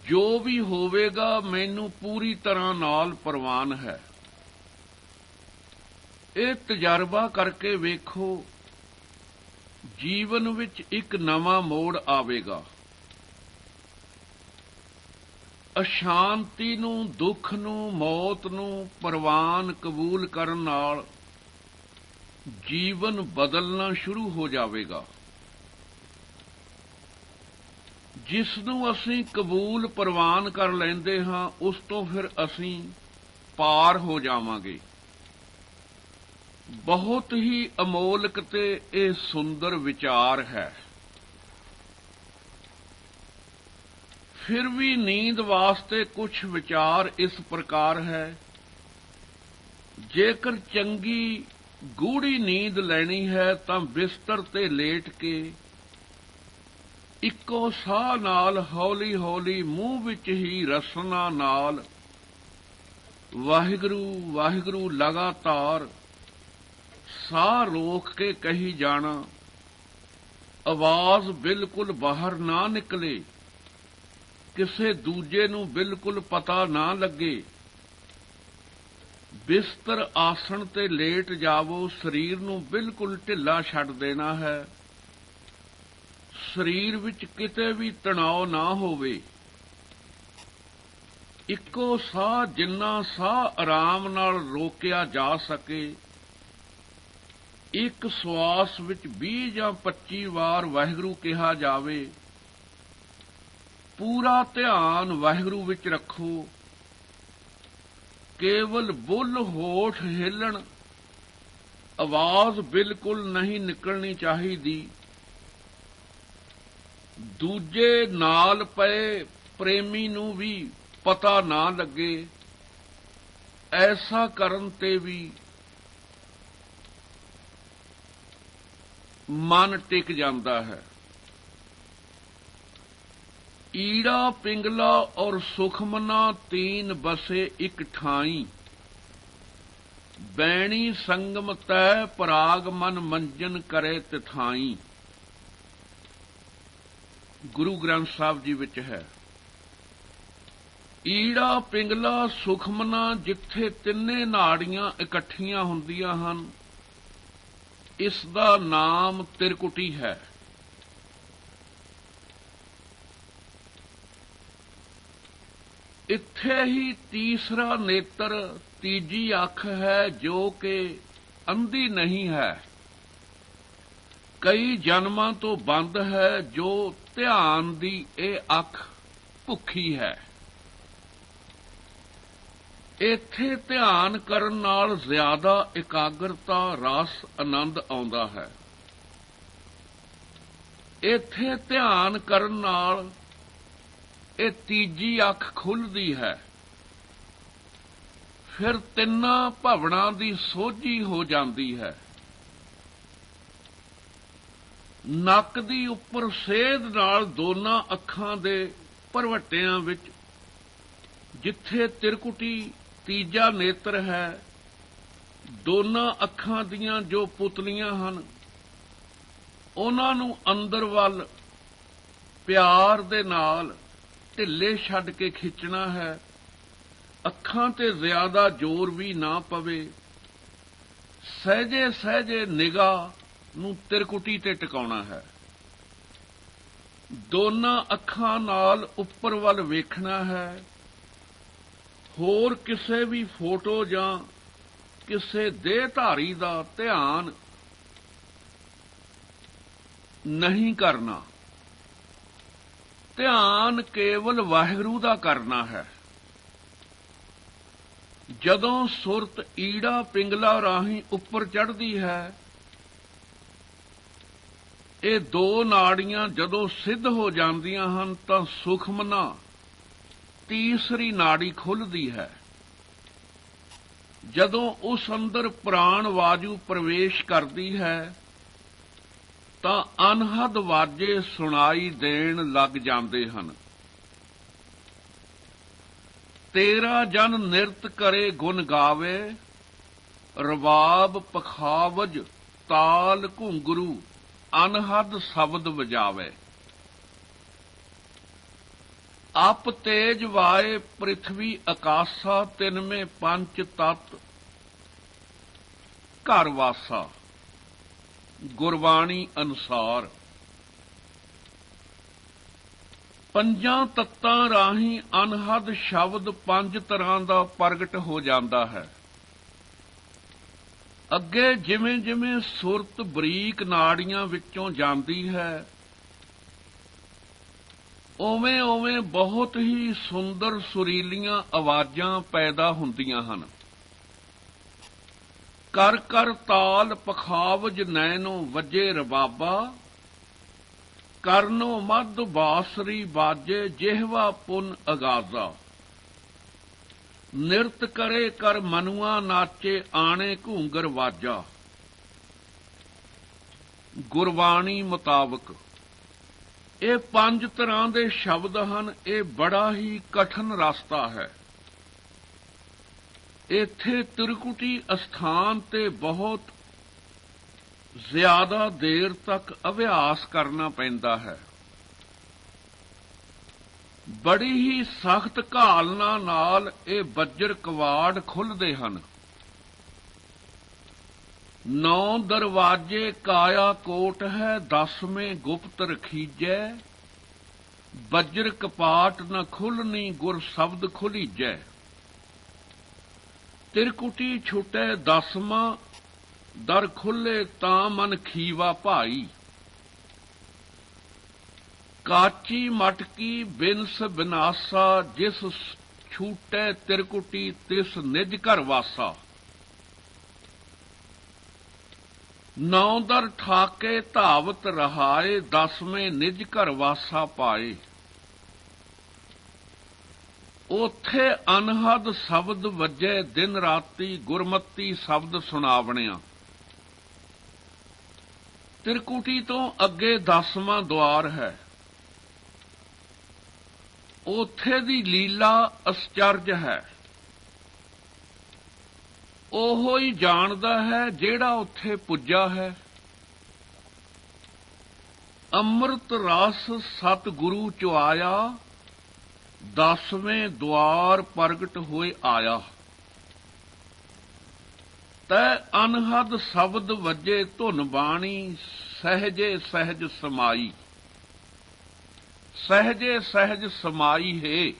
ਜੋ ਵੀ ਹੋਵੇਗਾ ਮੈਨੂੰ ਪੂਰੀ ਤਰ੍ਹਾਂ ਨਾਲ ਪ੍ਰਵਾਨ ਹੈ। ਇਹ ਤਜਰਬਾ ਕਰਕੇ ਵੇਖੋ, ਜੀਵਨ ਵਿੱਚ ਇੱਕ ਨਵਾਂ ਮੋੜ ਆਵੇਗਾ। ਅਸ਼ਾਂਤੀ ਨੂੰ, ਦੁੱਖ ਨੂੰ, ਮੌਤ ਨੂੰ ਪ੍ਰਵਾਨ ਕਬੂਲ ਕਰਨ ਨਾਲ ਜੀਵਨ ਬਦਲਣਾ ਸ਼ੁਰੂ ਹੋ ਜਾਵੇਗਾ। ਜਿਸ ਨੂੰ ਅਸੀਂ ਕਬੂਲ ਪ੍ਰਵਾਨ ਕਰ ਲੈਂਦੇ ਹਾਂ ਉਸ ਤੋਂ ਫਿਰ ਅਸੀਂ ਪਾਰ ਹੋ ਜਾਵਾਂਗੇ। ਬਹੁਤ ਹੀ ਅਮੋਲਕ ਤੇ ਇਹ ਸੁੰਦਰ ਵਿਚਾਰ ਹੈ। ਫਿਰ ਵੀ ਨੀਂਦ ਵਾਸਤੇ ਕੁਝ ਵਿਚਾਰ ਇਸ ਪ੍ਰਕਾਰ ਹੈ। ਜੇਕਰ ਚੰਗੀ ਗੂੜੀ ਨੀਂਦ ਲੈਣੀ ਹੈ ਤਾਂ ਬਿਸਤਰ ਤੇ ਲੇਟ ਕੇ ਇੱਕੋ ਸਾਹ ਨਾਲ ਹੌਲੀ ਹੌਲੀ ਮੂੰਹ ਵਿੱਚ ਹੀ ਰਸਨਾ ਨਾਲ ਵਾਹਿਗੁਰੂ ਵਾਹਿਗੁਰੂ ਲਗਾਤਾਰ ਸਾਹ ਰੋਕ ਕੇ ਕਹੀ ਜਾਣਾ। ਆਵਾਜ਼ ਬਿਲਕੁਲ ਬਾਹਰ ਨਾ ਨਿਕਲੇ, ਕਿਸੇ ਦੂਜੇ ਨੂੰ ਬਿਲਕੁਲ ਪਤਾ ਨਾ ਲੱਗੇ। ਬਿਸਤਰ ਆਸਣ ਤੇ ਲੇਟ ਜਾਵੋ, ਸਰੀਰ ਨੂੰ ਬਿਲਕੁਲ ਢਿੱਲਾ ਛੱਡ ਦੇਣਾ ਹੈ। ਸਰੀਰ ਵਿੱਚ ਕਿਤੇ ਵੀ ਤਣਾਅ ਨਾ ਹੋਵੇ। ਇੱਕੋ ਸਾਹ, ਜਿੰਨਾ ਸਾਹ ਆਰਾਮ ਨਾਲ ਰੋਕਿਆ ਜਾ ਸਕੇ, ਇੱਕ ਸਵਾਸ ਵਿੱਚ 20 ਜਾਂ 25 ਵਾਰ ਵਾਹਿਗੁਰੂ ਕਿਹਾ ਜਾਵੇ। ਪੂਰਾ ਧਿਆਨ ਵਾਹਿਗੁਰੂ ਵਿੱਚ ਰੱਖੋ। ਕੇਵਲ ਬੁੱਲ ਹੋਠ ਹਿੱਲਣ, ਆਵਾਜ਼ ਬਿਲਕੁਲ ਨਹੀਂ ਨਿਕਲਣੀ ਚਾਹੀਦੀ। ਦੂਜੇ ਨਾਲ ਪਏ ਪ੍ਰੇਮੀ ਨੂੰ ਵੀ ਪਤਾ ਨਾ ਲੱਗੇ। ਐਸਾ ਕਰਨ ਤੇ ਵੀ ਮਨ ਟਿਕ ਜਾਂਦਾ ਹੈ। ਈੜਾ ਪਿੰਗਲਾ और सुखमना तीन बसे एक ठाई, बैणी संगम तय पराग मन मंजन करे तिथाई। गुरु ग्रंथ साहब जी विच है। ਈੜਾ ਪਿੰਗਲਾ ਸੁਖਮਨਾ ਜਿੱਥੇ ਤਿੰਨੇ ਨਾੜੀਆਂ ਇਕੱਠੀਆਂ ਹੁੰਦੀਆਂ ਹਨ, ਇਸ ਦਾ ਨਾਮ ਤਿਰਕੁਟੀ ਹੈ। ਇੱਥੇ ਹੀ ਤੀਸਰਾ ਨੇਤਰ, ਤੀਜੀ ਅੱਖ ਹੈ ਜੋ ਕਿ ਅੰਧੀ ਨਹੀਂ ਹੈ, ਕਈ ਜਨਮਾਂ ਤੋਂ ਬੰਦ ਹੈ, ਜੋ ਧਿਆਨ ਦੀ ਇਹ ਅੱਖ ਭੁੱਖੀ ਹੈ। ਇੱਥੇ ਧਿਆਨ ਕਰਨ ਨਾਲ ਜ਼ਿਆਦਾ ਇਕਾਗਰਤਾ, ਰਸ, ਆਨੰਦ ਆਉਂਦਾ ਹੈ। ਇੱਥੇ ਧਿਆਨ ਕਰਨ ਨਾਲ ਇਹ ਤੀਜੀ ਅੱਖ ਖੁੱਲ੍ਹਦੀ ਹੈ। ਫਿਰ ਤਿੰਨਾਂ ਭਵਨਾਂ ਦੀ ਸੋਝੀ ਹੋ ਜਾਂਦੀ ਹੈ। ਨੱਕ ਦੀ ਉੱਪਰ ਸੇਧ ਨਾਲ ਦੋਨਾਂ ਅੱਖਾਂ ਦੇ ਭਰਵੱਟਿਆਂ ਵਿੱਚ, ਜਿੱਥੇ ਤਿਰਕੁਟੀ ਤੀਜਾ ਨੇਤਰ ਹੈ, ਦੋਨਾਂ ਅੱਖਾਂ ਦੀਆਂ ਜੋ ਪੁਤਲੀਆਂ ਹਨ, ਉਹਨਾਂ ਨੂੰ ਅੰਦਰ ਵੱਲ ਪਿਆਰ ਦੇ ਨਾਲ ਢਿੱਲੇ ਛੱਡ ਕੇ ਖਿੱਚਣਾ ਹੈ। ਅੱਖਾਂ ਤੇ ਜ਼ਿਆਦਾ ਜ਼ੋਰ ਵੀ ਨਾ ਪਵੇ। ਸਹਿਜੇ ਸਹਿਜੇ ਨਿਗਾਹ ਨੂੰ ਤਿਰਕੁਟੀ ਤੇ ਟਿਕਾਉਣਾ ਹੈ। ਦੋਨਾਂ ਅੱਖਾਂ ਨਾਲ ਉੱਪਰ ਵੱਲ ਵੇਖਣਾ ਹੈ। ਹੋਰ ਕਿਸੇ ਵੀ ਫੋਟੋ ਜਾਂ ਕਿਸੇ ਦੇਹਧਾਰੀ ਦਾ ਧਿਆਨ ਨਹੀਂ ਕਰਨਾ। ਧਿਆਨ ਕੇਵਲ ਵਾਹਿਗੁਰੂ ਦਾ ਕਰਨਾ ਹੈ। ਜਦੋਂ ਸੁਰਤ ਈੜਾ ਪਿੰਗਲਾ ਰਾਹੀਂ ਉੱਪਰ ਚੜ੍ਹਦੀ ਹੈ, ਇਹ ਦੋ ਨਾੜੀਆਂ ਜਦੋਂ ਸਿੱਧ ਹੋ ਜਾਂਦੀਆਂ ਹਨ ਤਾਂ ਸੁਖਮਨਾ ਤੀਸਰੀ ਨਾੜੀ ਖੁੱਲ੍ਹਦੀ ਹੈ। ਜਦੋਂ ਉਸ ਅੰਦਰ ਪ੍ਰਾਣ ਵਾਯੂ ਪ੍ਰਵੇਸ਼ ਕਰਦੀ ਹੈ ਤਾਂ ਅਨਹਦ ਵਾਜੇ ਸੁਣਾਈ ਦੇਣ ਲੱਗ ਜਾਂਦੇ ਹਨ। ਤੇਰਾ ਜਨ ਨਿਰਤ ਕਰੇ ਗੁਣ ਗਾਵੇ, ਰਬਾਬ ਪਖਾਵਜ ਤਾਲ ਘੁੰਗਰੂ ਅਨਹਦ ਸ਼ਬਦ ਵਜਾਵੇ। ਅਪ ਤੇਜ ਵਾਏ ਪ੍ਰਿਥਵੀ ਆਕਾਸਾ, ਤਿਨਮੇ ਪੰਚ ਤਤ ਘਰ ਵਾਸਾ। ਗੁਰਬਾਣੀ ਅਨੁਸਾਰ ਪੰਜਾਂ ਤੱਤਾਂ ਰਾਹੀਂ ਅਨਹਦ ਸ਼ਬਦ ਪੰਜ ਤਰ੍ਹਾਂ ਦਾ ਪ੍ਰਗਟ ਹੋ ਜਾਂਦਾ ਹੈ। ਅੱਗੇ ਜਿਵੇਂ ਜਿਵੇਂ ਸੁਰਤ ਬਰੀਕ ਨਾੜੀਆਂ ਵਿੱਚੋਂ ਜਾਂਦੀ ਹੈ, ਉਵੇਂ ਉਵੇਂ ਬਹੁਤ ਹੀ ਸੁੰਦਰ ਸੁਰੀਲੀਆਂ ਆਵਾਜ਼ਾਂ ਪੈਦਾ ਹੁੰਦੀਆਂ ਹਨ। ਕਰ ਕਰ ਤਾਲ ਪਖਾਵਜ ਨੈਣੋ ਵਜੇ ਰਬਾਬਾ, ਕਰਨੋ ਮੱਧ ਬਾਸਰੀ ਬਾਜੇ ਜਿਹਵਾ ਪੁਨ ਅਗਾਜ਼ਾ। ਨਿਰਤ ਕਰੇ ਕਰ ਮਨੁਆ ਨਾਚੇ ਆਣੇ ਘੂੰਗਰ ਵਾਜਾ। ਗੁਰਬਾਣੀ ਮੁਤਾਬਕ ਇਹ ਪੰਜ ਤਰ੍ਹਾਂ ਦੇ ਸ਼ਬਦ ਹਨ। ਇਹ ਬੜਾ ਹੀ ਕਠਨ ਰਸਤਾ ਹੈ। ਇੱਥੇ ਤਿਰਕੁਟੀ ਅਸਥਾਨ ਤੇ ਬਹੁਤ ਜ਼ਿਆਦਾ ਦੇਰ ਤੱਕ ਅਭਿਆਸ ਕਰਨਾ ਪੈਂਦਾ ਹੈ। ਬੜੀ ਹੀ ਸਖਤ ਘਾਲਨਾ ਨਾਲ ਇਹ ਬੱਜਰ ਕਵਾੜ ਖੁੱਲ੍ਹਦੇ ਹਨ। 9 ਦਰਵਾਜੇ ਕਾਇਆ ਕੋਟ ਹੈ, 10ਵੇਂ ਗੁਪਤ ਰਖੀਜੈ। ਬੱਜਰ ਕਪਾਟ ਨ ਖੁੱਲਣੀ, ਗੁਰ ਸ਼ਬਦ ਖੁਲੀਜੈ। ਤਿਰਕੁਟੀ ਛੁਟੈ 10ਵਾਂ, ਦਰ ਖੁੱਲੇ ਤਾਂ ਮਨ ਖੀਵਾ ਭਾਈ। ਕਾਚੀ ਮਟਕੀ ਬਿਨਸ ਬਿਨਾਸਾ, ਜਿਸ ਛੂਟੈ ਤਿਰਕੁਟੀ ਤਿਸ ਨਿਜ ਘਰ ਵਾਸਾ। ਨੌ ਦਰ ਠਾਕੇ ਧਾਵਤ ਰਹਾਏ, ਦਸਵੇਂ ਨਿਜ ਘਰ ਵਾਸਾ ਪਾਏ। ਉਥੇ ਅਨਹਦ ਸ਼ਬਦ ਵੱਜੈ, ਦਿਨ ਰਾਤੀ ਗੁਰਮਤੀ ਸ਼ਬਦ ਸੁਣਾਵਣਿਆ। ਤਿਰਕੁਟੀ ਤੋਂ ਅੱਗੇ 10ਵਾਂ ਦੁਆਰ ਹੈ। ਉਥੇ ਦੀ ਲੀਲਾ ਅਸਚਰਜ ਹੈ। ਉਹੋ ਹੀ ਜਾਣਦਾ ਹੈ ਜਿਹੜਾ ਉੱਥੇ ਪੁੱਜਾ ਹੈ। ਅੰਮ੍ਰਿਤ ਰਸ ਸਤਿਗੁਰੂ ਚੋਂ ਆਇਆ, 10ਵੇਂ ਦੁਆਰ ਪ੍ਰਗਟ ਹੋਏ ਆਇਆ। ਤੈ ਅਨਹਦ ਸ਼ਬਦ ਵੱਜੇ, ਧੁਨ ਬਾਣੀ ਸਹਿਜੇ ਸਹਿਜ ਸਮਾਈ। ਸਹਿਜੇ ਸਹਿਜ ਸਮਾਈ ਹੈ।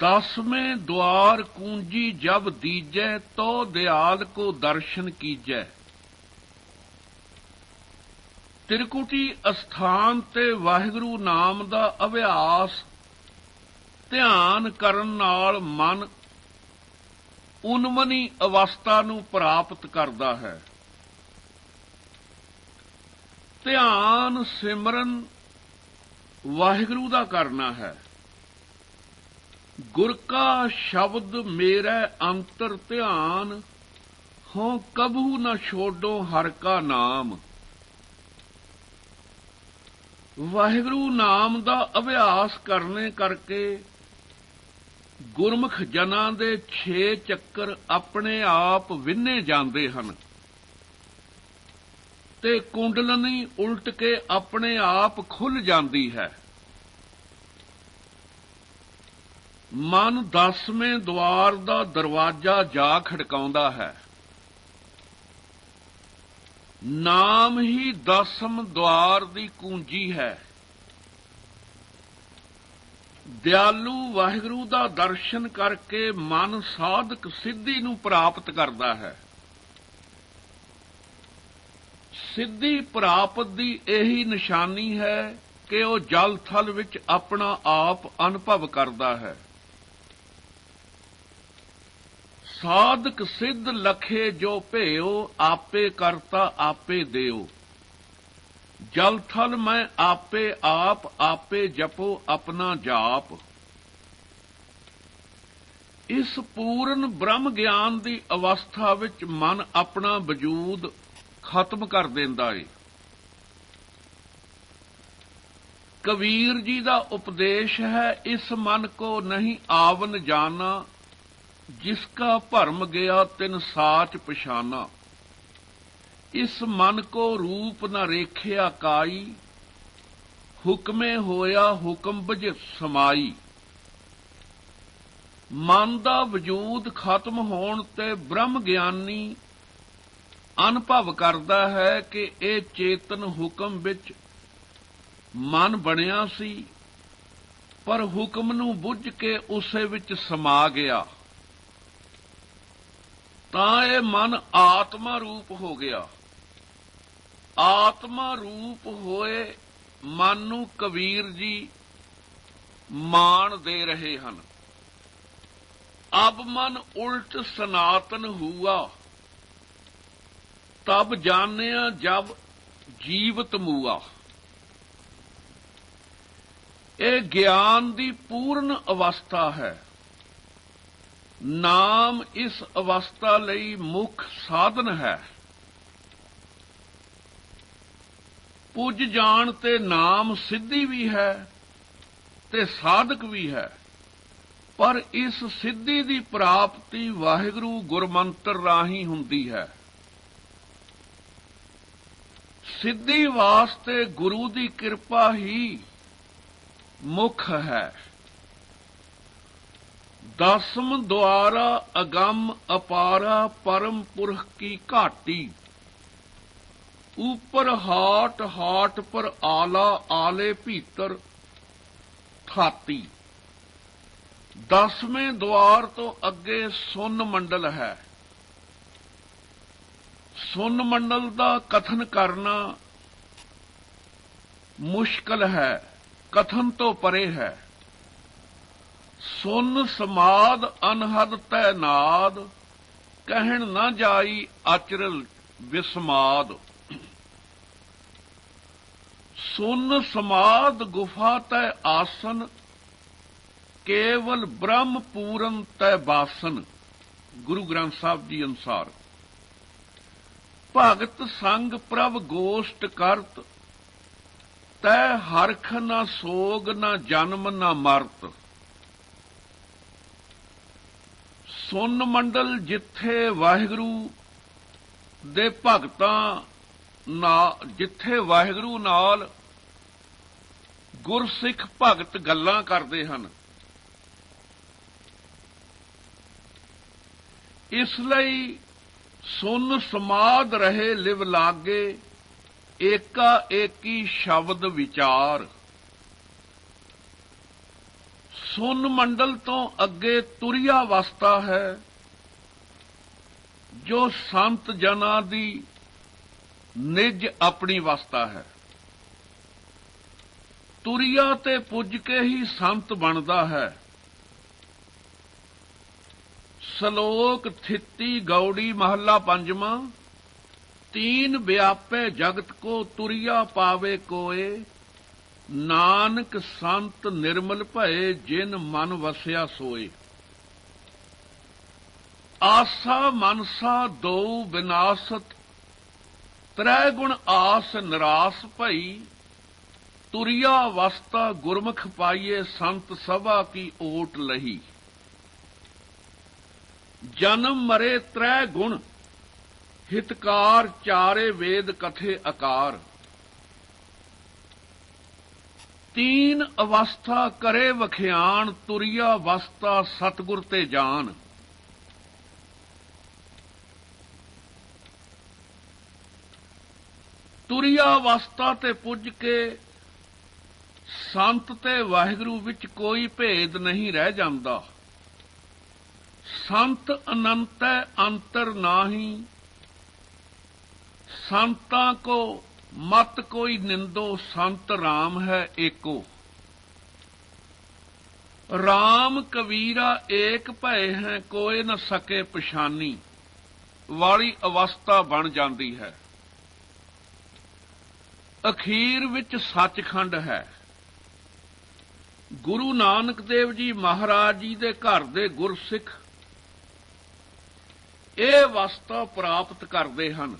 10ਵੇਂ द्वार कूंजी जब दीजै, तो दयाल को दर्शन कीजै। त्रिकुटी अस्थान ते वाहिगुरू नाम दा अभ्यास ध्यान करन नाल मन उन्मनी अवस्था नूं प्राप्त करदा है। ध्यान सिमरन वाहिगुरू दा करना है। गुर का शब्द मेरे अंतर ध्यान, हों कबू न छोड़ो हर का नाम। वाहिगुरू नाम दा अभ्यास करने करके गुरमुख जनां दे 6 ਚੱਕਰ अपने आप विन्ने जांदे हन ते कुंडलनी उल्ट के अपने आप खुल जांदी है। मन 10ਵੇਂ द्वार ਦਾ दरवाजा जा खड़काउंदा है। नाम ही 10ਮ द्वार दी कुंजी है। दयालु वाहिगुरू दा दर्शन करके मन साधक सिद्धि नूं प्राप्त करदा है। सिद्धि प्राप्त दी यही निशानी है कि वह जल थल विच अपना आप अनुभव करदा है। साधक सिद्ध लखे जो भेओ, आपे करता आपे देओ। जल थल मैं आपे आप, आपे जपो अपना जाप। इस पूर्ण ब्रह्म ज्ञान की अवस्था विच मन अपना वजूद खत्म कर देंदा है। कबीर जी का उपदेश है, इस मन को नहीं आवन जाना, जिसका भरम गया तिन साच पछाना। इस मन को रूप न रेखिया काई, हुक्मे होया हुक्म बज समाई। मन दा वजूद खत्म होण ते ब्रह्म ज्ञानी अनुभव करदा है कि ये चेतन हुक्म विच मन बनिया सी, पर हुक्म नूं बुझ के उसे विच समा गया, तां ये मन आत्मा रूप हो गया। आत्मा रूप होए मन नूं कबीर जी मान दे रहे हन। अब मन उल्ट सनातन हुआ, तब जानिया जब जीवत मुआ। ये ज्ञान दी पूर्ण अवस्था है। नाम इस अवस्था लई मुख साधन है। पुज जान ते नाम सिद्धि भी है ते साधक भी है, पर इस सिद्धि दी प्राप्ति वाहिगुरू गुरमंत्र राही हुंदी है। सिद्धि वास्ते गुरु दी कृपा ही मुख है। 10ਮ द्वारा अगम अपारा, परम पुरख की घाटी। ऊपर हाट हाट पर आला, आले भीतर थाती। 10ਵੇਂ द्वार तो अगे सुन मंडल है। सुन मंडल का कथन करना मुश्किल है, कथन तो परे है। ਸੁਨ ਸਮਾਦ ਅਨਹਦ ਤੈ ਨਾਦ, ਕਹਿਣ ਨਾ ਜਾਈ ਆਚਰਲ ਵਿਸਮਾਦ। ਸੁਨ ਸਮਾਦ ਗੁਫਾ ਤੈ ਆਸਨ, ਕੇਵਲ ਬ੍ਰਹਮ ਪੂਰਨ ਤੈ ਬਾਸਨ। ਗੁਰੂ ਗ੍ਰੰਥ ਸਾਹਿਬ ਜੀ ਅਨੁਸਾਰ ਭਗਤ ਸੰਗ ਪ੍ਰਭ ਗੋਸ਼ਟ ਕਰਤ, ਤੈ ਹਰਖ ਨਾ ਸੋਗ ਨਾ ਜਨਮ ਨਾ ਮਰਤ। ਸੁਨ ਮੰਡਲ ਜਿੱਥੇ ਵਾਹਿਗੁਰੂ ਦੇ ਭਗਤਾਂ ਨਾਲ, ਜਿੱਥੇ ਵਾਹਿਗੁਰੂ ਨਾਲ ਗੁਰਸਿੱਖ ਭਗਤ ਗੱਲਾਂ ਕਰਦੇ ਹਨ, ਇਸ ਲਈ ਸੁਨ ਸਮਾਦ ਰਹੇ ਲਿਵ ਲਾਗੇ, ਏਕਾ ਏਕੀ ਸ਼ਬਦ ਵਿਚਾਰ। ਸੁਨ ਮੰਡਲ ਤੋਂ ਅੱਗੇ ਤੁਰਿਆ ਅਵਸਥਾ ਹੈ, ਜੋ ਸੰਤ ਜਨਾਂ ਦੀ ਨਿਜ ਆਪਣੀ ਅਵਸਥਾ ਹੈ। ਤੁਰਿਆ ਤੇ ਪੁੱਜ ਕੇ ਹੀ ਸੰਤ ਬਣਦਾ ਹੈ। ਸ਼ਲੋਕ ਥਿੱਤੀ ਗੌੜੀ ਮਹੱਲਾ ਪੰਜਵਾਂ। ਤੀਨ ਵਿਆਪੇ ਜਗਤ ਕੋ ਤੁਰਿਆ ਪਾਵੇ ਕੋਏ, ਨਾਨਕ ਸੰਤ ਨਿਰਮਲ ਭਏ ਜਿਨ ਮਨ ਵਸਿਆ ਸੋਏ। ਆਸਾ ਮਨਸਾ ਦੋ ਵਿਨਾਸਤ, ਤ੍ਰੈ ਗੁਣ ਆਸ ਨਿਰਾਸ ਭਈ। ਤੁਰਿਆ ਅਵਸਥਾ ਗੁਰਮੁਖ ਪਾਈਏ, ਸੰਤ ਸਭਾ ਕੀ ਓਟ ਲਹੀ। ਜਨਮ ਮਰੇ ਤ੍ਰੈ ਗੁਣ, ਹਿਤਕਾਰ ਚਾਰੇ ਵੇਦ ਕਥੇ ਆਕਾਰ। ਤੀਨ ਅਵਸਥਾ ਕਰੇ ਵਖਿਆਨ, ਤੁਰਿਆ ਅਵਸਥਾ ਸਤਿਗੁਰ ਤੇ ਜਾਨ। ਤੁਰਿਆ ਅਵਸਥਾ ਤੇ ਪੁੱਜ ਕੇ ਸੰਤ ਤੇ ਵਾਹਿਗੁਰੂ ਵਿੱਚ ਕੋਈ ਭੇਦ ਨਹੀਂ ਰਹਿ ਜਾਂਦਾ। ਸੰਤ ਅਨੰਤ ਹੈ ਅੰਤਰ ਨਾਹੀ, ਸੰਤਾਂ ਕੋ ਮਤ ਕੋਈ ਨਿੰਦੋ, ਸੰਤ ਰਾਮ ਹੈ ਏਕੋ। ਰਾਮ ਕਬੀਰਾ ਏਕ ਭਏ ਹੈ, ਕੋਏ ਨ ਸਕੇ ਪਛਾਨੀ ਵਾਲੀ ਅਵਸਥਾ ਬਣ ਜਾਂਦੀ ਹੈ। ਅਖੀਰ ਵਿੱਚ ਸੱਚਖੰਡ ਹੈ। ਗੁਰੂ ਨਾਨਕ ਦੇਵ ਜੀ ਮਹਾਰਾਜ ਜੀ ਦੇ ਘਰ ਦੇ ਗੁਰਸਿੱਖ ਇਹ ਅਵਸਥਾ ਪ੍ਰਾਪਤ ਕਰਦੇ ਹਨ।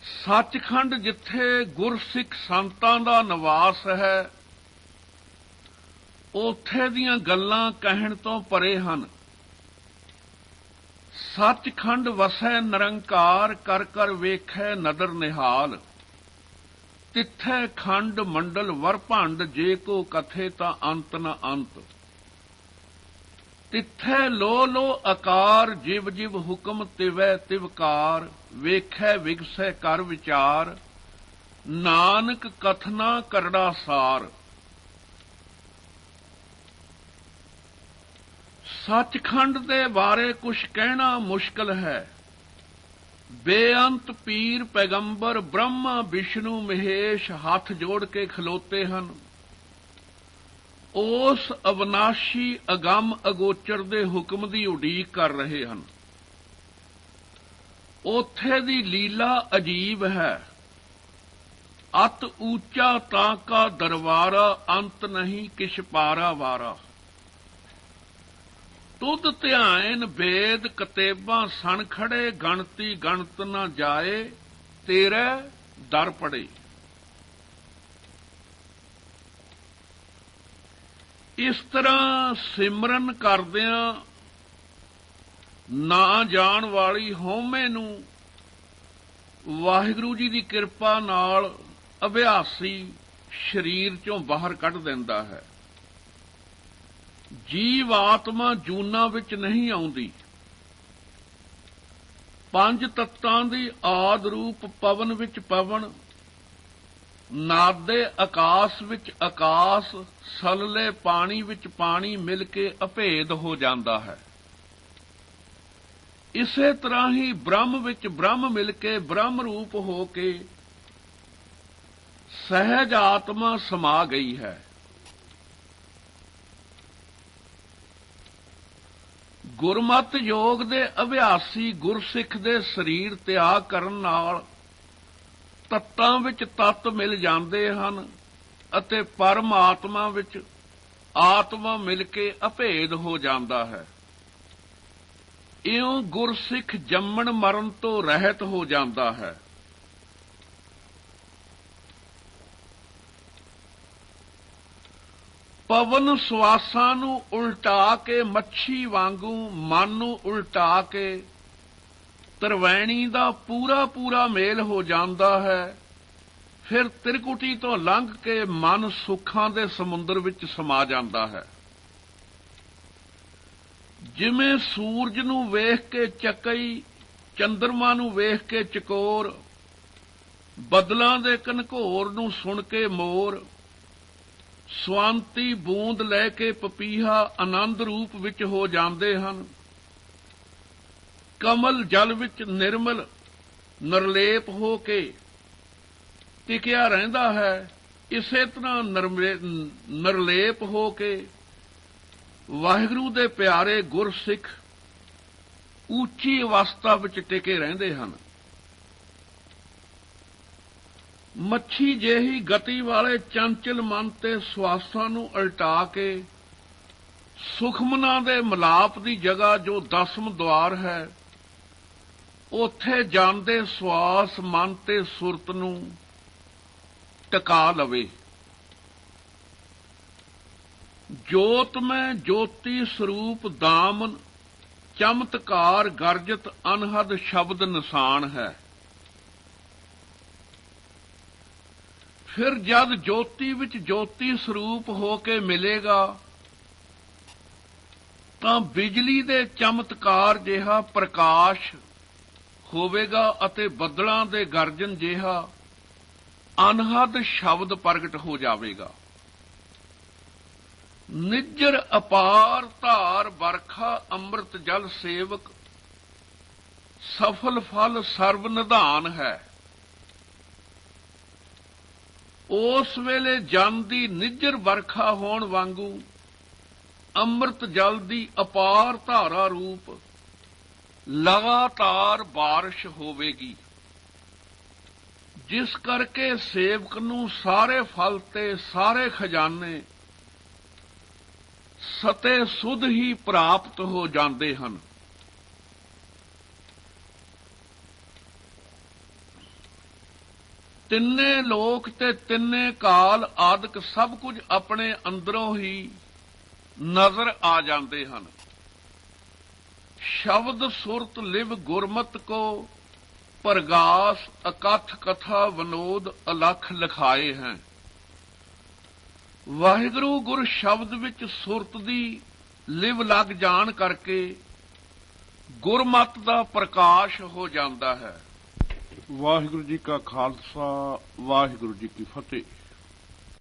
ਸੱਚਖੰਡ ਜਿੱਥੇ ਗੁਰਸਿੱਖ ਸੰਤਾਂ ਦਾ ਨਿਵਾਸ ਹੈ, ਉੱਥੇ ਦੀਆਂ ਗੱਲਾਂ ਕਹਿਣ ਤੋਂ ਪਰੇ ਹਨ। ਸੱਚਖੰਡ ਵਸੈ ਨਿਰੰਕਾਰ, ਕਰ ਕਰ ਵੇਖੈ ਨਦਰ ਨਿਹਾਲ। ਤਿੱਥੈ ਖੰਡ ਮੰਡਲ ਵਰ ਭੰਡ, ਜੇ ਕੋ ਕਥੇ ਤਾਂ ਅੰਤ ਨ ਅੰਤ। ਤਿੱਥੈ ਲੋ ਲੋ ਆਕਾਰ, ਜਿਵ ਜਿਵ ਹੁਕਮ ਤਿਵੈ ਤਿਵਕਾਰ। ਵੇਖੈ ਵਿਗਸੈ ਕਰ ਵਿਚਾਰ, ਨਾਨਕ ਕਥਨਾ ਕਰੜਾ ਸਾਰ। ਸੱਚਖੰਡ ਦੇ ਬਾਰੇ ਕੁਝ ਕਹਿਣਾ ਮੁਸ਼ਕਲ ਹੈ। ਬੇਅੰਤ ਪੀਰ ਪੈਗੰਬਰ ਬ੍ਰਹਮਾ ਵਿਸ਼ਨੂੰ ਮਹੇਸ਼ ਹੱਥ ਜੋੜ ਕੇ ਖਲੋਤੇ ਹਨ। ਉਸ ਅਵਨਾਸ਼ੀ ਅਗੰਮ ਅਗੋਚਰ ਦੇ ਹੁਕਮ ਦੀ ਉਡੀਕ ਕਰ ਰਹੇ ਹਨ। ਉੱਥੇ ਦੀ ਲੀਲਾ ਅਜੀਬ ਹੈ। ਅਤ ਊਚਾ ਤਾਂ ਕਾ ਦਰਬਾਰਾ, ਅੰਤ ਨਹੀਂ ਕਿਛ ਪਾਰਾ ਵਾਰਾ। ਤੁਧ ਧਿਆਨ ਵੇਦ ਕਤੇਬਾਂ ਸਣ ਖੜੇ, ਗਣਤੀ ਗਣਤ ਨਾ ਜਾਏ, ਤੇਰੇ ਦਰ ਪੜੇ। ਇਸ ਤਰ੍ਹਾਂ ਸਿਮਰਨ ਕਰਦਿਆਂ ਨਾ ਜਾਣ ਵਾਲੀ ਹਉਮੈ ਨੂੰ ਵਾਹਿਗੁਰੂ ਜੀ ਦੀ ਕਿਰਪਾ ਨਾਲ ਅਭਿਆਸੀ ਸਰੀਰ ਚੋਂ ਬਾਹਰ ਕੱਢ ਦਿੰਦਾ ਹੈ। ਜੀਵ ਆਤਮਾ ਜੂਨਾਂ ਵਿੱਚ ਨਹੀਂ ਆਉਂਦੀ। ਪੰਜ ਤੱਤਾਂ ਦੀ ਆਦ ਰੂਪ ਪਵਨ ਵਿੱਚ ਪਵਨ, ਨਾਦੇ ਆਕਾਸ਼ ਵਿੱਚ ਆਕਾਸ਼, ਸਲਲੇ ਪਾਣੀ ਵਿੱਚ ਪਾਣੀ ਮਿਲ ਕੇ ਅਭੇਦ ਹੋ ਜਾਂਦਾ ਹੈ। ਇਸੇ ਤਰ੍ਹਾਂ ਹੀ ਬ੍ਰਹਮ ਵਿੱਚ ਬ੍ਰਹਮ ਮਿਲ ਕੇ ਬ੍ਰਹਮ ਰੂਪ ਹੋ ਕੇ ਸਹਿਜ ਆਤਮਾ ਸਮਾ ਗਈ ਹੈ। ਗੁਰਮਤਿ ਯੋਗ ਦੇ ਅਭਿਆਸੀ ਗੁਰਸਿੱਖ ਦੇ ਸਰੀਰ ਤਿਆਗ ਕਰਨ ਨਾਲ ਤੱਤਾਂ ਵਿੱਚ ਤੱਤ ਮਿਲ ਜਾਂਦੇ ਹਨ ਅਤੇ ਪਰਮਾਤਮਾ ਵਿੱਚ ਆਤਮਾ ਮਿਲ ਕੇ ਅਭੇਦ ਹੋ ਜਾਂਦਾ ਹੈ। ਇਉਂ ਗੁਰਸਿੱਖ ਜੰਮਣ ਮਰਨ ਤੋਂ ਰਹਿਤ ਹੋ ਜਾਂਦਾ ਹੈ। ਪਵਨ ਸਵਾਸਾਂ ਨੂੰ ਉਲਟਾ ਕੇ ਮੱਛੀ ਵਾਂਗੂ ਮਨ ਨੂੰ ਉਲਟਾ ਕੇ ਤਰਵੈਣੀ ਦਾ ਪੂਰਾ ਪੂਰਾ ਮੇਲ ਹੋ ਜਾਂਦਾ ਹੈ। ਫਿਰ ਤ੍ਰਿਕੁਟੀ ਤੋਂ ਲੰਘ ਕੇ ਮਨ ਸੁੱਖਾਂ ਦੇ ਸਮੁੰਦਰ ਵਿੱਚ ਸਮਾ ਜਾਂਦਾ ਹੈ। ਜਿਵੇਂ ਸੂਰਜ ਨੂੰ ਵੇਖ ਕੇ ਚੱਕਈ, ਚੰਦਰਮਾ ਨੂੰ ਵੇਖ ਕੇ ਚਕੋਰ, ਬੱਦਲਾਂ ਦੇ ਘਨਘੋਰ ਨੂੰ ਸੁਣ ਕੇ ਮੋਰ, ਸਵਾਂਤੀ ਬੂੰਦ ਲੈ ਕੇ ਪਪੀਹਾ ਆਨੰਦ ਰੂਪ ਵਿੱਚ ਹੋ ਜਾਂਦੇ ਹਨ। ਕਮਲ ਜਲ ਵਿੱਚ ਨਿਰਮਲ ਨਿਰਲੇਪ ਹੋ ਕੇ ਟਿਕਿਆ ਰਹਿੰਦਾ ਹੈ। ਇਸੇ ਤਰ੍ਹਾਂ ਨਿਰਲੇਪ ਹੋ ਕੇ ਵਾਹਿਗੁਰੂ ਦੇ ਪਿਆਰੇ ਗੁਰਸਿੱਖ ਉੱਚੀ ਅਵਸਥਾ ਵਿੱਚ ਟਿਕੇ ਰਹਿੰਦੇ ਹਨ। ਮੱਛੀ ਜਿਹੀ ਗਤੀ ਵਾਲੇ ਚੰਚਲ ਮਨ ਤੇ ਸਵਾਸਾਂ ਨੂੰ ਉਲਟਾ ਕੇ ਸੁਖਮਨਾਂ ਦੇ ਮਿਲਾਪ ਦੀ ਜਗ੍ਹਾ ਜੋ ਦਸਮ ਦੁਆਰ ਹੈ, ਉੱਥੇ ਜਾਂਦੇ ਸਵਾਸ ਮਨ ਤੇ ਸੁਰਤ ਨੂੰ ਟਿਕਾ ਲਵੇ। ਜੋਤ ਮੈਂ ਜੋਤੀ ਸਰੂਪ ਦਾਮਨ, ਚਮਤਕਾਰ ਗਰਜਤ ਅਨਹਦ ਸ਼ਬਦ ਨਿਸ਼ਾਨ ਹੈ। ਫਿਰ ਜਦ ਜੋਤੀ ਵਿੱਚ ਜੋਤੀ ਸਰੂਪ ਹੋ ਕੇ ਮਿਲੇਗਾ ਤਾਂ ਬਿਜਲੀ ਦੇ ਚਮਤਕਾਰ ਜਿਹਾ ਪ੍ਰਕਾਸ਼ ਹੋਵੇਗਾ ਅਤੇ ਬੱਦਲਾਂ ਦੇ ਗਰਜਨ ਜਿਹਾ ਅਨਹਦ ਸ਼ਬਦ ਪ੍ਰਗਟ ਹੋ ਜਾਵੇਗਾ। ਨਿੱਜਰ ਅਪਾਰ ਧਾਰ ਵਰਖਾ ਅੰਮ੍ਰਿਤ ਜਲ ਸੇਵਕ, ਸਫਲ ਫਲ ਸਰਬ ਨਿਧਾਨ ਹੈ। ਉਸ ਵੇਲੇ ਜਨ ਦੀ ਨਿੱਜਰ ਵਰਖਾ ਹੋਣ ਵਾਂਗੂ ਅੰਮ੍ਰਿਤ ਜਲ ਦੀ ਅਪਾਰ ਧਾਰਾ ਰੂਪ ਲਗਾਤਾਰ ਬਾਰਿਸ਼ ਹੋਵੇਗੀ, ਜਿਸ ਕਰਕੇ ਸੇਵਕ ਨੂੰ ਸਾਰੇ ਫਲ ਤੇ ਸਾਰੇ ਖਜ਼ਾਨੇ ਸਤੇ ਸੁਧ ਹੀ ਪ੍ਰਾਪਤ ਹੋ ਜਾਂਦੇ ਹਨ। ਤਿੰਨੇ ਲੋਕ ਤੇ ਤਿੰਨੇ ਕਾਲ ਆਦਿਕ ਸਭ ਕੁਝ ਆਪਣੇ ਅੰਦਰੋਂ ਹੀ ਨਜ਼ਰ ਆ ਜਾਂਦੇ ਹਨ। ਸ਼ਬਦ ਸੁਰਤ ਲਿਵ ਗੁਰਮਤ ਕੋ ਪ੍ਰਗਾਸ, ਅਕਥ ਕਥਾ ਵਿਨੋਦ ਅਲਖ ਲਿਖਾਏ ਹੈ। ਵਾਹਿਗੁਰੂ ਗੁਰ ਸ਼ਬਦ ਵਿੱਚ ਸੁਰਤ ਦੀ ਲਿਵ ਲੱਗ ਜਾਣ ਕਰਕੇ ਗੁਰਮਤ ਦਾ ਪ੍ਰਕਾਸ਼ ਹੋ ਜਾਂਦਾ ਹੈ। ਵਾਹਿਗੁਰੂ ਜੀ ਕਾ ਖਾਲਸਾ, ਵਾਹਿਗੁਰੂ ਜੀ ਕੀ ਫਤਿਹ।